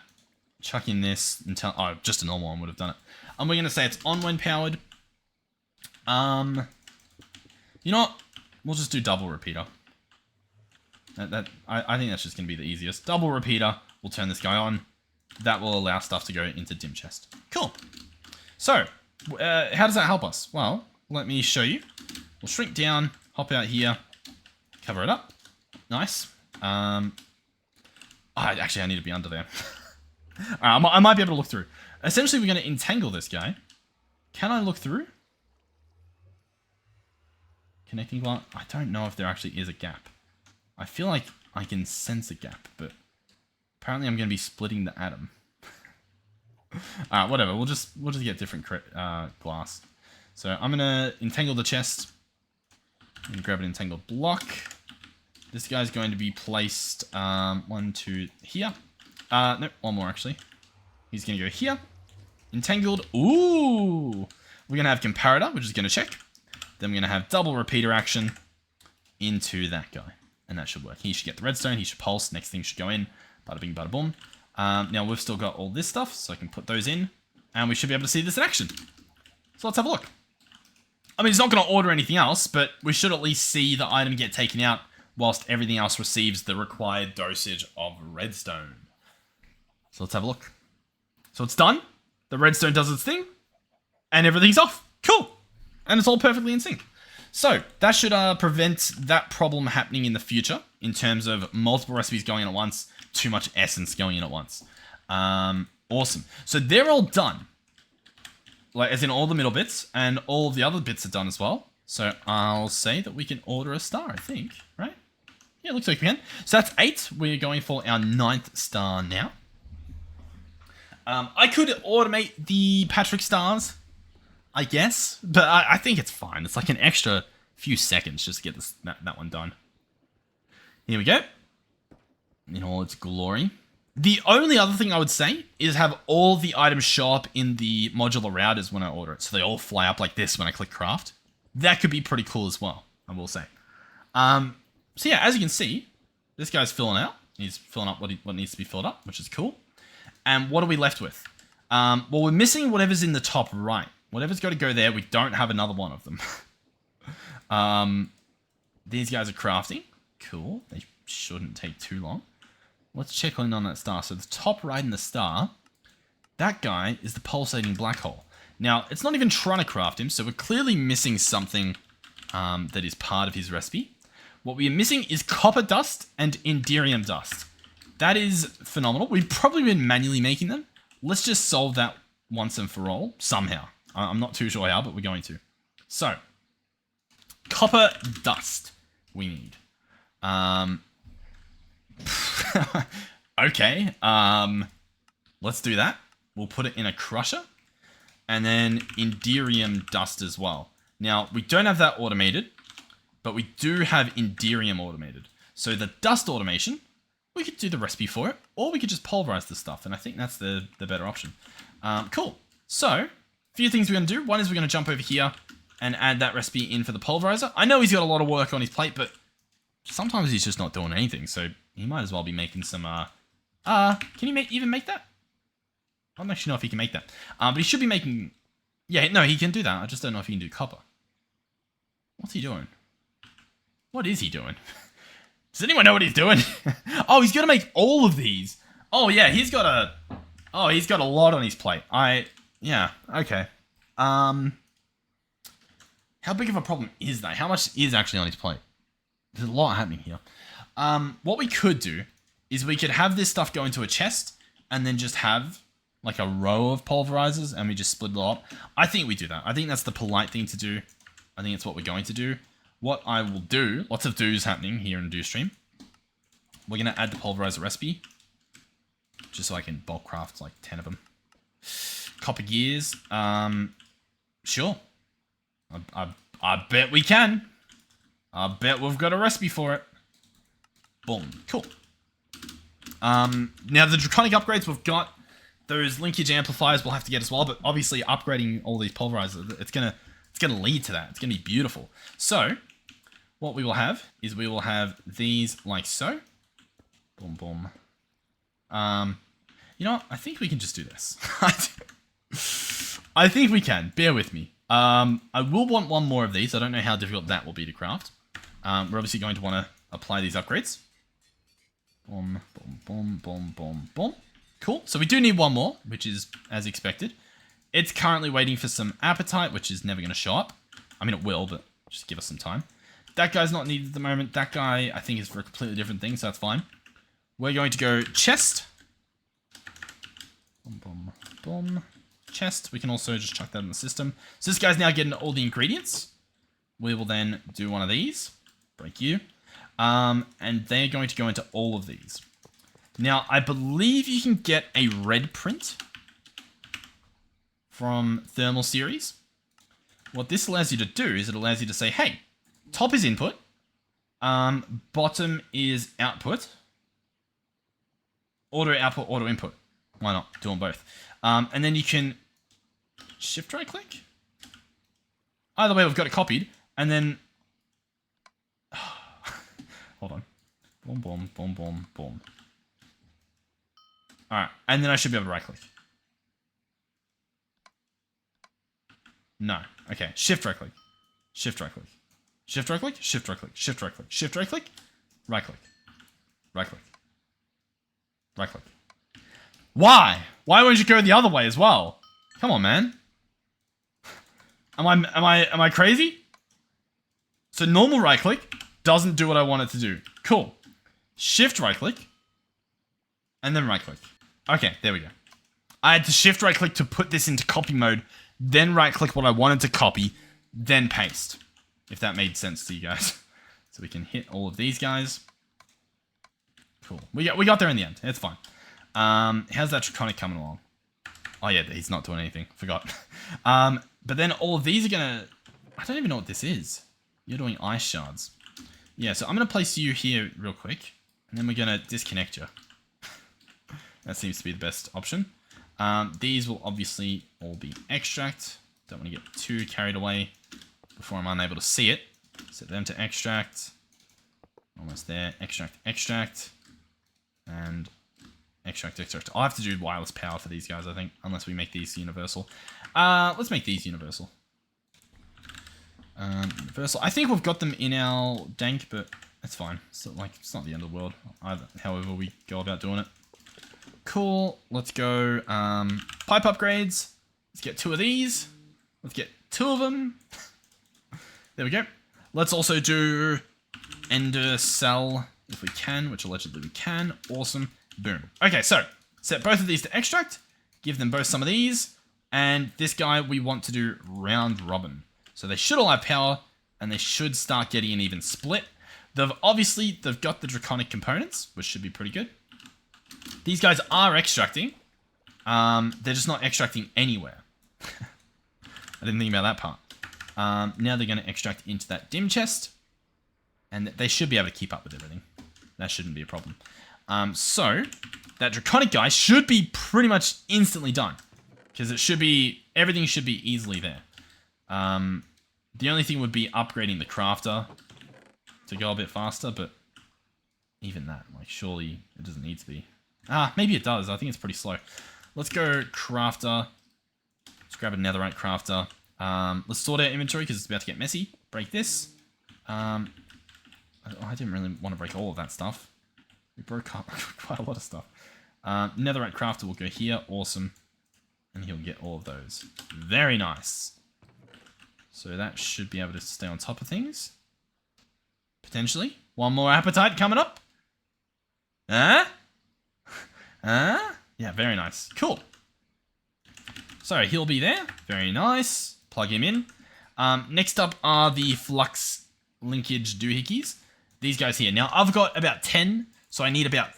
chuck in this, and tell... Oh, just a normal one would have done it. And we're going to say it's on when powered. You know what? We'll just do double repeater. I think that's just going to be the easiest. Double repeater. We'll turn this guy on. That will allow stuff to go into dim chest. Cool. So, how does that help us? Well, let me show you. We'll shrink down, hop out here, cover it up. Nice. Actually, I need to be under there. I might be able to look through. Essentially, we're going to entangle this guy. Can I look through? Connecting glass. I don't know if there actually is a gap. I feel like I can sense a gap, but apparently I'm going to be splitting the atom. Alright, whatever. We'll just get different glass. So I'm going to entangle the chest. I'm going to grab an entangled block. This guy's going to be placed 1, 2 here. No, one more actually. He's going to go here. Entangled. Ooh! We're going to have comparator, which is going to check. Then we're going to have double repeater action into that guy. And that should work. He should get the redstone. He should pulse. Next thing should go in. Bada bing, bada boom. Now we've still got all this stuff, so I can put those in. And we should be able to see this in action. So let's have a look. I mean, it's not going to order anything else, but we should at least see the item get taken out whilst everything else receives the required dosage of redstone. So let's have a look. So it's done. The redstone does its thing. And everything's off. Cool. And it's all perfectly in sync. So that should prevent that problem happening in the future in terms of multiple recipes going in at once, too much essence going in at once. Awesome. So they're all done. Like, as in all the middle bits, and all of the other bits are done as well. So I'll say that we can order a star, I think, right? Yeah, it looks like we can. So that's 8. We're going for our 9th star now. I could automate the Patrick stars, I guess, but I think it's fine. It's like an extra few seconds just to get that one done. Here we go. In all its glory. The only other thing I would say is have all the items show up in the modular routers when I order it. So they all fly up like this when I click craft. That could be pretty cool as well, I will say. So yeah, as you can see, this guy's filling out. He's filling up what needs to be filled up, which is cool. And what are we left with? Well, we're missing whatever's in the top right. Whatever's got to go there, we don't have another one of them. These guys are crafting. Cool. They shouldn't take too long. Let's check in on that star. So the top right in the star, that guy is the pulsating black hole. Now, it's not even trying to craft him, so we're clearly missing something that is part of his recipe. What we are missing is copper dust and inderium dust. That is phenomenal. We've probably been manually making them. Let's just solve that once and for all, somehow. I'm not too sure how, but we're going to. So, copper dust we need. Okay, let's do that. We'll put it in a crusher. And then inderium dust as well. Now, we don't have that automated, but we do have inderium automated. So the dust automation, we could do the recipe for it, or we could just pulverize the stuff, and I think that's the better option. Cool. So, a few things we're going to do. One is we're going to jump over here and add that recipe in for the pulverizer. I know he's got a lot of work on his plate, but sometimes he's just not doing anything, so he might as well be making some, can he even make that? I don't actually know if he can make that. But he should be making... Yeah, no, he can do that. I just don't know if he can do copper. What's he doing? What is he doing? Does anyone know what he's doing? Oh, he's going to make all of these. Oh, yeah, he's got a lot on his plate. Yeah, okay. How big of a problem is that? How much is actually on his plate? There's a lot happening here. What we could do is we could have this stuff go into a chest and then just have like a row of pulverizers and we just split it all up. I think we do that. I think that's the polite thing to do. I think it's what we're going to do. What I will do, lots of do's happening here in Do Stream. We're going to add the pulverizer recipe just so I can bulk craft like 10 of them. Copper gears. Sure. I bet we can. I bet we've got a recipe for it. Boom. Cool. Now the draconic upgrades we've got, those linkage amplifiers we'll have to get as well, but obviously upgrading all these pulverizers, it's gonna lead to that. It's gonna be beautiful. So, what we will have is we will have these like so. Boom, boom. You know what? I think we can just do this. I think we can. Bear with me. I will want one more of these. I don't know how difficult that will be to craft. We're obviously going to want to apply these upgrades. Boom, boom, boom, boom, boom, boom. Cool. So we do need one more, which is as expected. It's currently waiting for some appetite, which is never going to show up. I mean, it will, but just give us some time. That guy's not needed at the moment. That guy, I think, is for a completely different thing, so that's fine. We're going to go chest. Boom, boom, boom. Chest. We can also just chuck that in the system. So this guy's now getting all the ingredients. We will then do one of these. Break you. And they're going to go into all of these. Now, I believe you can get a red print from thermal series. What this allows you to do is it allows you to say, hey, top is input, bottom is output, auto output, auto input. Why not? Do them both. And then you can shift right click. Either way, we've got it copied. And then, hold on. Boom, boom, boom, boom, boom. All right. And then I should be able to right click. No. Okay. Shift right click. Shift right click. Shift right click. Shift right click. Shift right click. Shift right click. Right click. Right click. Right click. Why? Why won't you go the other way as well? Come on, man. Am I crazy? So normal right click doesn't do what I want it to do. Cool. Shift right click. And then right click. Okay, there we go. I had to shift right click to put this into copy mode, then right click what I wanted to copy, then paste. If that made sense to you guys. So we can hit all of these guys. Cool. We got there in the end. It's fine. How's that Draconic coming along? Oh yeah, he's not doing anything. Forgot. But then all of these are gonna... I don't even know what this is. You're doing ice shards. Yeah, so I'm gonna place you here real quick. And then we're gonna disconnect you. That seems to be the best option. These will obviously all be extract. Don't want to get too carried away before I'm unable to see it. Set them to extract. Almost there. Extract, extract. And extract, extract. I'll have to do wireless power for these guys, I think. Unless we make these universal. Let's make these universal. Universal. I think we've got them in our dank, but it's fine. It's not the end of the world. Either, however we go about doing it. Cool. Let's go pipe upgrades. Let's get 2 of these. Let's get 2 of them. There we go. Let's also do ender cell if we can, which allegedly we can. Awesome. Boom. Okay, so set both of these to extract. Give them both some of these. And this guy we want to do round robin. So they should all have power, and they should start getting an even split. They've got the draconic components, which should be pretty good. These guys are extracting. They're just not extracting anywhere. I didn't think about that part. Now they're going to extract into that dim chest. And they should be able to keep up with everything. That shouldn't be a problem. So, that draconic guy should be pretty much instantly done. Because everything should be easily there. The only thing would be upgrading the crafter to go a bit faster, but even that, surely it doesn't need to be. Maybe it does. I think it's pretty slow. Let's go crafter. Let's grab a netherite crafter. Let's sort our inventory because it's about to get messy. Break this. I didn't really want to break all of that stuff. We broke up quite a lot of stuff. Netherite crafter will go here. Awesome. And he'll get all of those. Very nice. So that should be able to stay on top of things. Potentially. One more appetite coming up. Yeah, very nice. Cool. So he'll be there. Very nice. Plug him in. Next up are the flux linkage doohickeys. These guys here. Now, I've got about 10, so I need about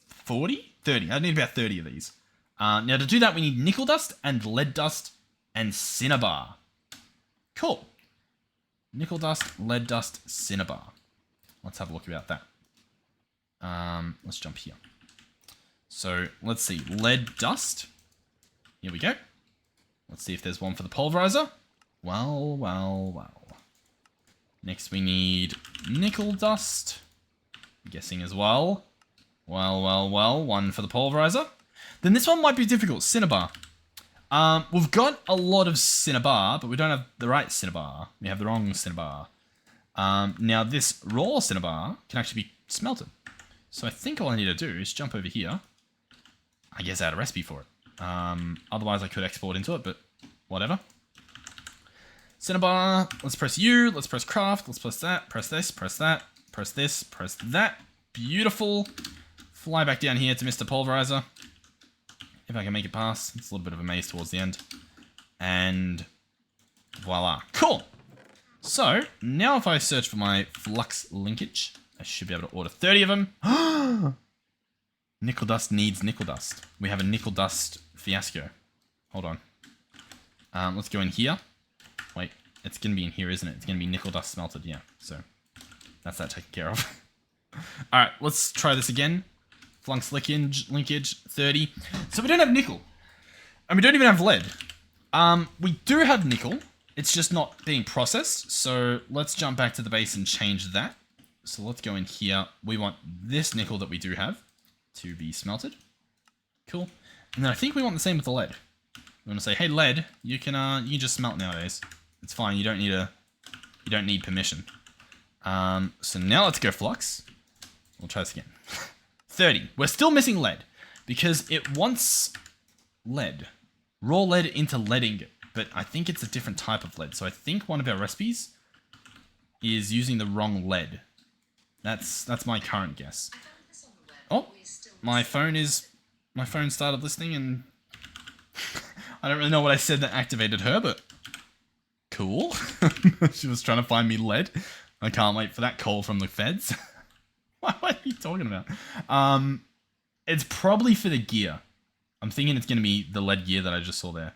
40? 30. I need about 30 of these. Now, to do that, we need nickel dust and lead dust and cinnabar. Cool. Nickel dust, lead dust, cinnabar. Let's have a look about that. Let's jump here. So, let's see. Lead dust. Here we go. Let's see if there's one for the pulverizer. Well, well, well. Next, we need nickel dust. I'm guessing as well. Well, well, well. One for the pulverizer. Then this one might be difficult. Cinnabar. We've got a lot of cinnabar, but we don't have the right cinnabar. We have the wrong cinnabar. Now, this raw cinnabar can actually be smelted. So I think all I need to do is jump over here. I guess add a recipe for it. Otherwise I could export into it, but whatever. Cinnabar, let's press U, let's press craft, let's press that, press this, press that, press this, press that. Beautiful. Fly back down here to Mr. Pulverizer. If I can make it pass. It's a little bit of a maze towards the end. And voila. Cool. So, now if I search for my flux linkage, I should be able to order 30 of them. Nickel dust needs nickel dust. We have a nickel dust fiasco. Hold on. Let's go in here. Wait, it's going to be in here, isn't it? It's going to be nickel dust smelted, yeah. So, that's that taken care of. Alright, let's try this again. Flux linkage, 30. So we don't have nickel. And we don't even have lead. We do have nickel. It's just not being processed. So let's jump back to the base and change that. So let's go in here. We want this nickel that we do have to be smelted. Cool. And then I think we want the same with the lead. We want to say, hey lead, you can just smelt nowadays. It's fine. You don't need permission. So now let's go flux. We'll try this again. 30. We're still missing lead because it wants lead. Raw lead into lead ingot, but I think it's a different type of lead. So I think one of our recipes is using the wrong lead. That's my current guess. Oh, my phone started listening and I don't really know what I said that activated her, but cool. She was trying to find me lead. I can't wait for that call from the feds. What are you talking about? It's probably for the gear. I'm thinking it's going to be the lead gear that I just saw there.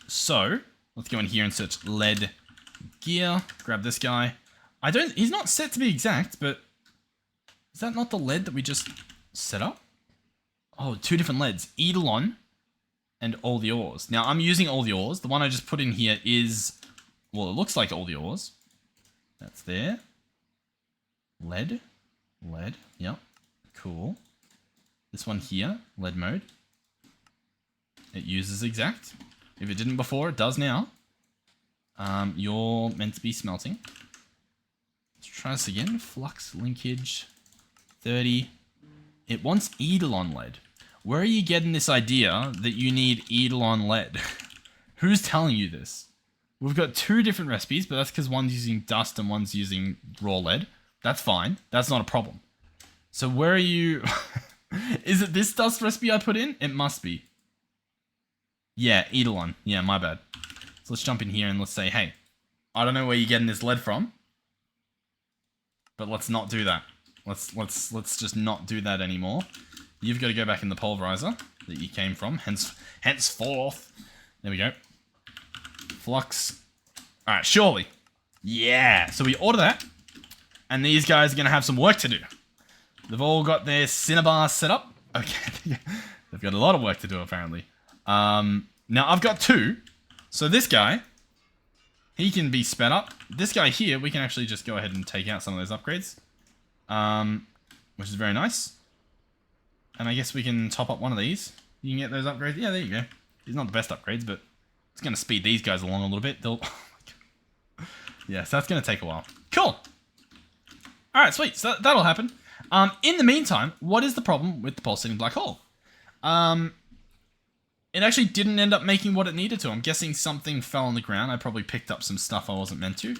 So, let's go in here and search lead gear. Grab this guy. He's not set to be exact, but is that not the lead that we just set up? Oh, two different leads. Eidolon and all the ores. Now, I'm using all the ores. The one I just put in here is, well, it looks like all the ores. That's there. Lead, yep, cool. This one here, lead mode. It uses exact. If it didn't before, it does now. You're meant to be smelting. Let's try this again. Flux linkage, 30. It wants Eidolon lead. Where are you getting this idea that you need Eidolon lead? Who's telling you this? We've got two different recipes, but that's because one's using dust and one's using raw lead. That's fine. That's not a problem. So where are you... Is it this dust recipe I put in? It must be. Yeah, Eidolon. Yeah, my bad. So let's jump in here and let's say, hey, I don't know where you're getting this lead from, but let's not do that. Let's just not do that anymore. You've got to go back in the pulverizer that you came from. Henceforth. There we go. Flux. All right, surely. Yeah. So we order that. And these guys are going to have some work to do. They've all got their cinnabar set up. Okay. They've got a lot of work to do, apparently. Now, I've got two. So this guy, he can be sped up. This guy here, we can actually just go ahead and take out some of those upgrades. Which is very nice. And I guess we can top up one of these. You can get those upgrades. Yeah, there you go. These are not the best upgrades, but it's going to speed these guys along a little bit. They'll... Yeah, so that's going to take a while. Cool. Alright, sweet. So that'll happen. In the meantime, what is the problem with the pulsating black hole? It actually didn't end up making what it needed to. I'm guessing something fell on the ground. I probably picked up some stuff I wasn't meant to.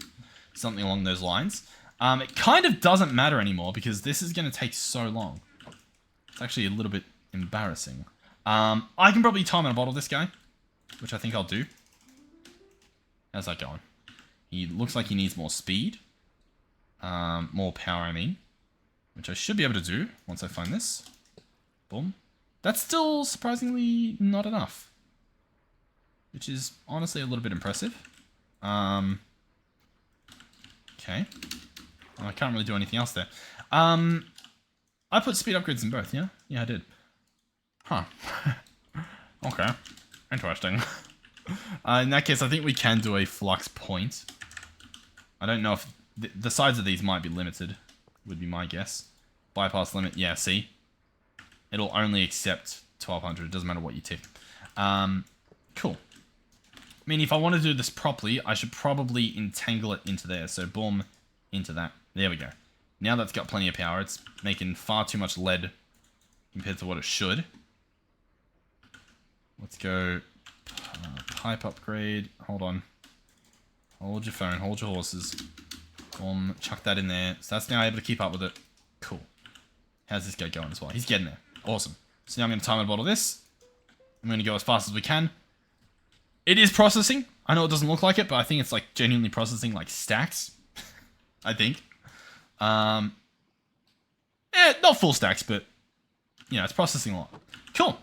Something along those lines. It kind of doesn't matter anymore because this is going to take so long. It's actually a little bit embarrassing. I can probably time and a bottle this guy, which I think I'll do. How's that going? He looks like he needs more speed. More power, I mean. Which I should be able to do once I find this. Boom. That's still surprisingly not enough. Which is honestly a little bit impressive. Okay. I can't really do anything else there. I put speed upgrades in both, yeah? Yeah, I did. Huh. Okay. Interesting. In that case, I think we can do a flux point. I don't know if... The size of these might be limited, would be my guess. Bypass limit, yeah, see? It'll only accept 1200, it doesn't matter what you tick. Cool. I mean, if I want to do this properly, I should probably entangle it into there. So, boom, into that. There we go. Now that's got plenty of power. It's making far too much lead compared to what it should. Let's go pipe upgrade. Hold on. Hold your phone. Hold your horses. Chuck that in there. So that's now able to keep up with it. Cool. How's this guy going as well? He's getting there. Awesome. So now I'm going to time and bottle this. I'm going to go as fast as we can. It is processing. I know it doesn't look like it, but I think it's like genuinely processing like stacks. I think. Not full stacks, but you know, it's processing a lot. Cool.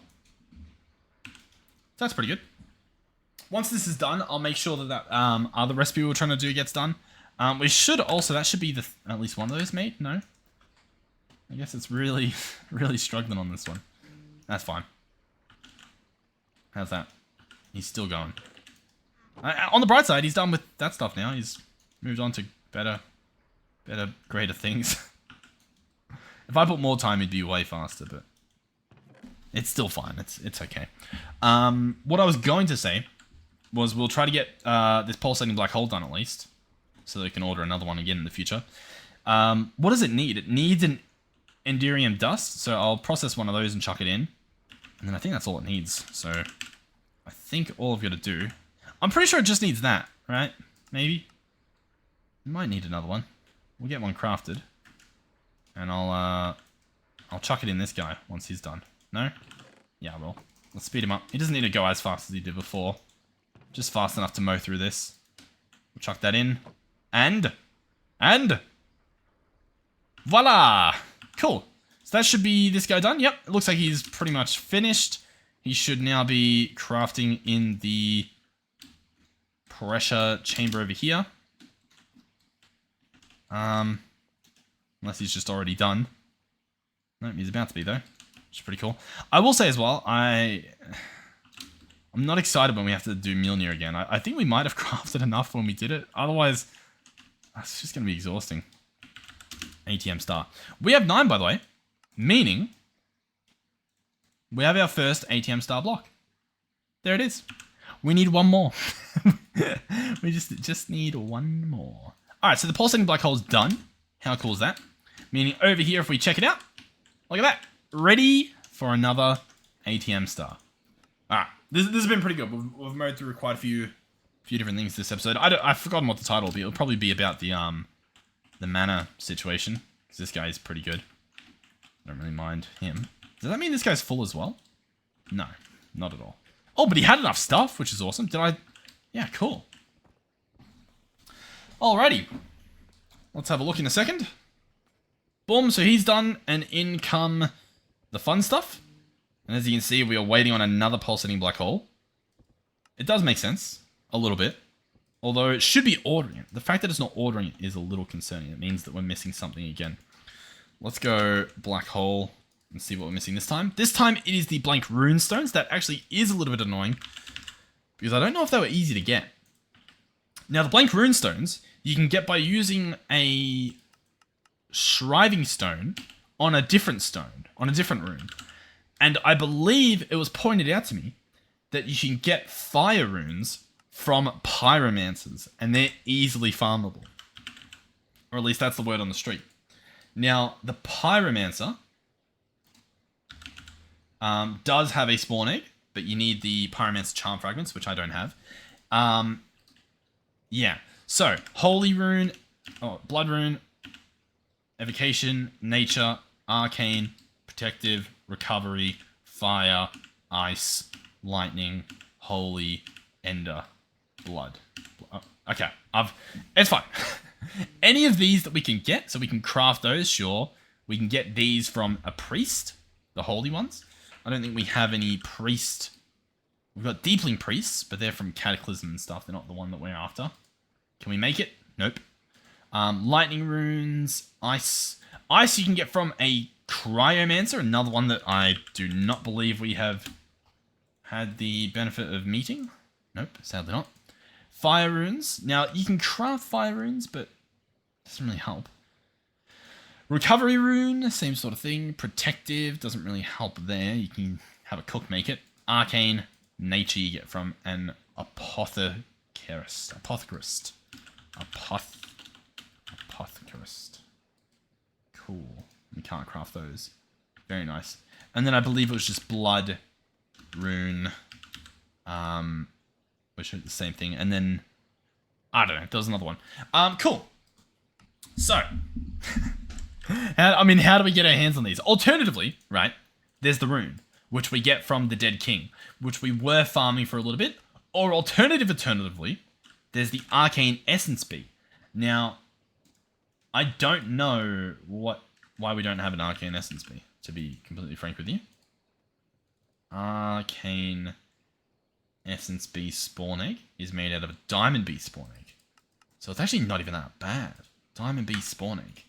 That's pretty good. Once this is done, I'll make sure that other recipe we were trying to do gets done. We should also, that should be at least one of those made. No? I guess it's really, really struggling on this one. That's fine. How's that? He's still going. On the bright side, he's done with that stuff now. He's moved on to better, greater things. If I put more time, it'd be way faster, but it's still fine. It's okay. What I was going to say was we'll try to get this pulsating black hole done at least, so they can order another one again in the future. What does it need? It needs an Enderium dust, so I'll process one of those and chuck it in. And then I think that's all it needs. So I think all I've got to do... I'm pretty sure it just needs that, right? Maybe? It might need another one. We'll get one crafted. And I'll chuck it in this guy once he's done. No? Yeah, I will. Let's speed him up. He doesn't need to go as fast as he did before. Just fast enough to mow through this. We'll chuck that in. And voila! Cool. So that should be this guy done. Yep, it looks like he's pretty much finished. He should now be crafting in the pressure chamber over here. Unless he's just already done. Nope, he's about to be though. Which is pretty cool. I will say as well, I'm not excited when we have to do Mjolnir again. I think we might have crafted enough when we did it. Otherwise, that's just going to be exhausting. ATM star. We have 9, by the way. Meaning, we have our first ATM star block. There it is. We need one more. We just need one more. Alright, so the pulsating black hole is done. How cool is that? Meaning over here, if we check it out, look at that. Ready for another ATM star. Alright, this has been pretty good. We've mowed through quite a few different things this episode. I've forgotten what the title will be. It'll probably be about the mana situation. Because this guy is pretty good. I don't really mind him. Does that mean this guy's full as well? No, not at all. Oh, but he had enough stuff, which is awesome. Yeah, cool. Alrighty. Let's have a look in a second. Boom, so he's done, and in come the fun stuff. And as you can see, we are waiting on another pulsating black hole. It does make sense, a little bit. Although it should be ordering it. The fact that it's not ordering it is a little concerning. It means that we're missing something again. Let's go black hole and see what we're missing this time. This time it is the blank rune stones. That actually is a little bit annoying. Because I don't know if they were easy to get. Now the blank rune stones, you can get by using a shriving stone on a different stone. On a different rune. And I believe it was pointed out to me that you can get fire runes from pyromancers, and they're easily farmable. Or at least that's the word on the street. Now, the pyromancer does have a spawn egg, but you need the pyromancer charm fragments, which I don't have. Yeah, so, holy rune, blood rune, evocation, nature, arcane, protective, recovery, fire, ice, lightning, holy, ender, blood. Okay, it's fine. Any of these that we can get, so we can craft those, sure. We can get these from a priest, the holy ones. I don't think we have any priest. We've got deepling priests, but they're from Cataclysm and stuff. They're not the one that we're after. Can we make it? Nope. Lightning runes, ice. Ice you can get from a cryomancer, another one that I do not believe we have had the benefit of meeting. Nope, sadly not. Fire runes. Now, you can craft fire runes, but it doesn't really help. Recovery rune, same sort of thing. Protective, doesn't really help there. You can have a cook make it. Arcane, nature you get from an apothecarist. Apothecarist. Cool. We can't craft those. Very nice. And then I believe it was just blood, rune, which are the same thing. And then, I don't know, there was another one. Cool. So, how do we get our hands on these? Alternatively, right, there's the rune, which we get from the Dead King, which we were farming for a little bit. Or alternatively, there's the Arcane Essence Bee. Now, I don't know why we don't have an Arcane Essence Bee, to be completely frank with you. Arcane Essence Bee spawn egg is made out of a Diamond Bee spawn egg. So it's actually not even that bad. Diamond Bee spawn egg.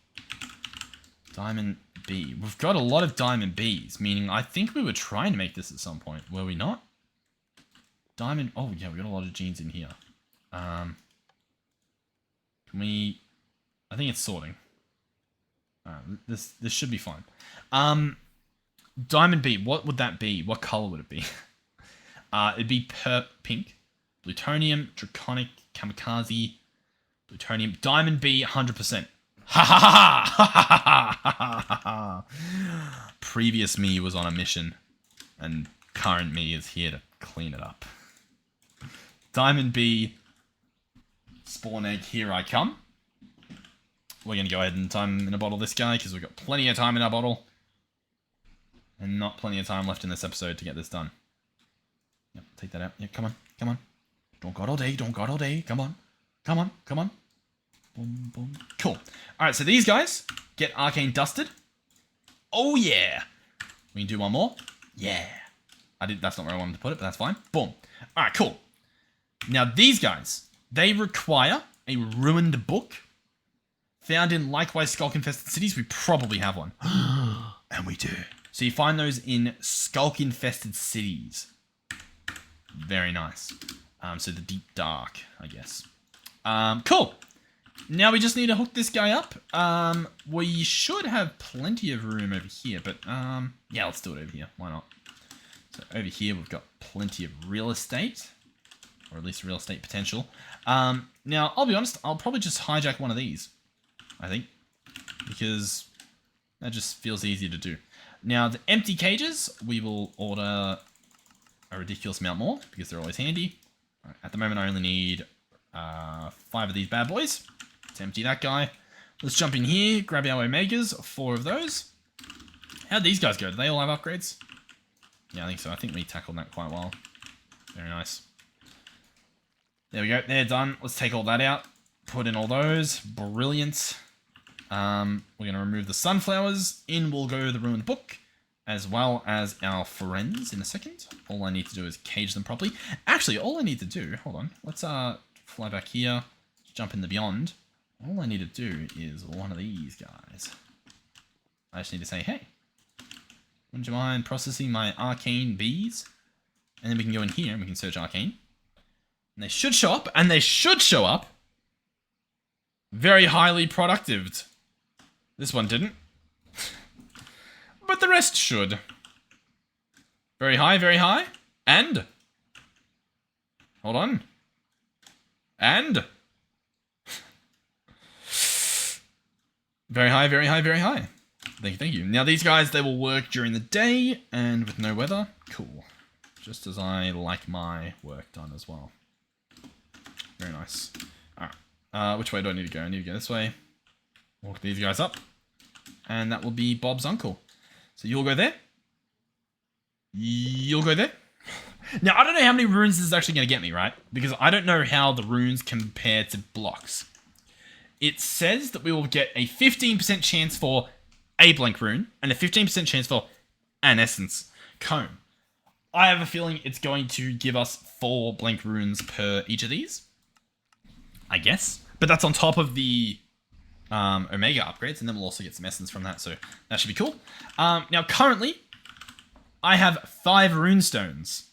Diamond Bee. We've got a lot of Diamond Bees, meaning I think we were trying to make this at some point. Were we not? Diamond... Oh, yeah, we got a lot of genes in here. Can we... I think it's sorting. This should be fine. Diamond Bee, what would that be? What color would it be? It'd be pink. Plutonium, Draconic, Kamikaze, Plutonium, Diamond Bee, 100%. Ha ha ha ha ha ha ha. Previous me was on a mission, and current me is here to clean it up. Diamond Bee, spawn egg, here I come. We're going to go ahead and time in a bottle this guy, because we've got plenty of time in our bottle. And not plenty of time left in this episode to get this done. Yep, take that out. Yep, come on, come on. Don't got all day, don't got all day. Come on, come on, come on. Boom, boom. Cool. Alright, so these guys get Arcane dusted. Oh, yeah. We can do one more. Yeah. That's not where I wanted to put it, but that's fine. Boom. Alright, cool. Now, these guys, they require a ruined book found in likewise skulk-infested cities. We probably have one. And we do. So you find those in skulk-infested cities. Very nice. So the deep dark, I guess. Cool. Now we just need to hook this guy up. We should have plenty of room over here, but yeah, let's do it over here. Why not? So over here we've got plenty of real estate. Or at least real estate potential. Now, I'll be honest, I'll probably just hijack one of these. I think. Because that just feels easier to do. Now, the empty cages, we will order a ridiculous amount more, because they're always handy. Right, at the moment, I only need 5 of these bad boys. Let's empty that guy. Let's jump in here, grab our Omegas, 4 of those. How'd these guys go? Do they all have upgrades? Yeah, I think so. I think we tackled that quite well. Very nice. There we go. They're done. Let's take all that out. Put in all those. Brilliant. We're going to remove the sunflowers. In will go the ruined book, as well as our friends in a second. All I need to do is cage them properly. Actually, all I need to do... Hold on. Let's fly back here. Jump in the beyond. All I need to do is one of these guys. I just need to say, hey, wouldn't you mind processing my arcane bees? And then we can go in here and we can search arcane. And they should show up, and they should show up. Very highly productive. This one didn't. But the rest should. Very high, and... Hold on. And... Very high, very high, very high. Thank you. Now these guys, they will work during the day and with no weather. Cool. Just as I like my work done as well. Very nice. Alright. Which way do I need to go? I need to go this way. Walk these guys up. And that will be Bob's uncle. So you'll go there. You'll go there. Now, I don't know how many runes this is actually going to get me, right? Because I don't know how the runes compare to blocks. It says that we will get a 15% chance for a blank rune and a 15% chance for an essence cone. I have a feeling it's going to give us 4 blank runes per each of these. I guess. But that's on top of the Omega upgrades, and then we'll also get some essence from that, so that should be cool. Now, currently, I have 5 rune stones.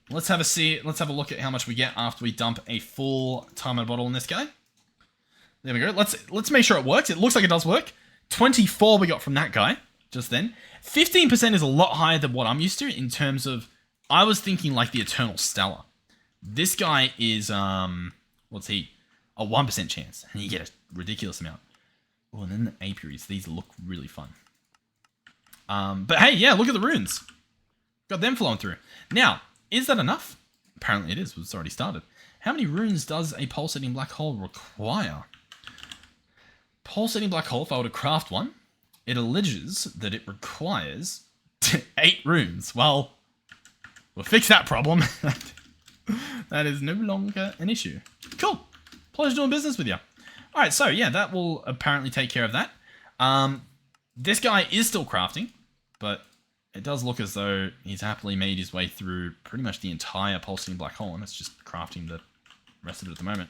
Let's have a look at how much we get after we dump a full timer bottle in this guy. There we go. Let's make sure it works. It looks like it does work. 24 we got from that guy just then. 15% is a lot higher than what I'm used to in terms of, I was thinking like the Eternal Stellar. This guy is, what's he? A 1% chance, and you get a ridiculous amount. Oh, and then the apiaries. These look really fun. But hey, yeah, look at the runes. Got them flowing through. Now, is that enough? Apparently it is. It's already started. How many runes does a pulsating black hole require? Pulsating black hole, if I were to craft one, it alleges that it requires 8 runes. Well, we'll fix that problem. That is no longer an issue. Cool. Pleasure doing business with you. Alright, so yeah, that will apparently take care of that. This guy is still crafting, but it does look as though he's happily made his way through pretty much the entire pulsating black hole, and it's just crafting the rest of it at the moment.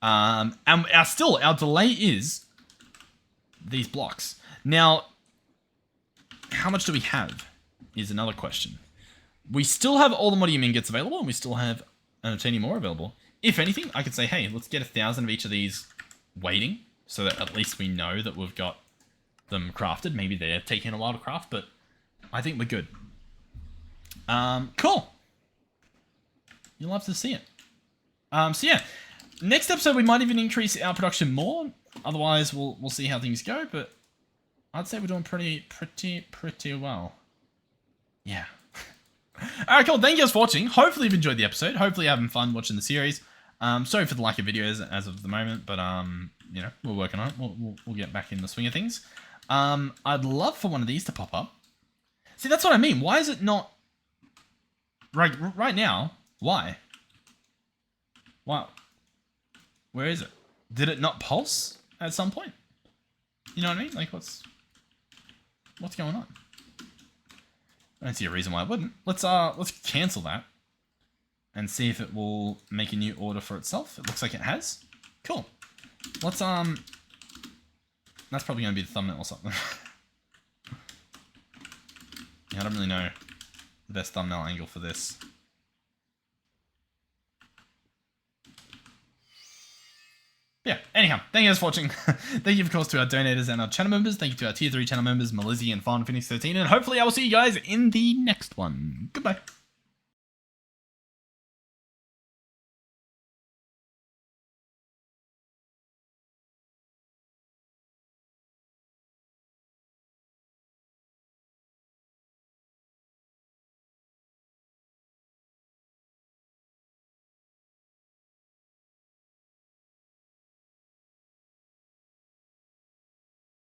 And our delay is these blocks. Now, how much do we have is another question. We still have all the Modium ingots available, and we still have an obtaining more available. If anything, I could say, hey, let's get 1,000 of each of these waiting, so that at least we know that we've got them crafted. Maybe they're taking a while to craft, but I think we're good. Cool. You'll love to see it. So yeah, next episode we might even increase our production more. Otherwise, we'll see how things go. But I'd say we're doing pretty well. Yeah. All right, cool. Thank you guys for watching. Hopefully you've enjoyed the episode. Hopefully you're having fun watching the series. Sorry for the lack of videos as of the moment, but you know, we're working on it. We'll get back in the swing of things. I'd love for one of these to pop up. See, that's what I mean. Why is it not right now? Why? Wow. Where is it? Did it not pulse at some point? You know what I mean? Like, what's going on? I don't see a reason why it wouldn't. Let's cancel that and see if it will make a new order for itself. It looks like it has. Cool. Let's that's probably gonna be the thumbnail or something. Yeah, I don't really know the best thumbnail angle for this. Yeah, anyhow, thank you guys for watching. Thank you, of course, to our donators and our channel members. Thank you to our tier 3 channel members, Melizzy and Farn Phoenix 13. And hopefully I will see you guys in the next one. Goodbye.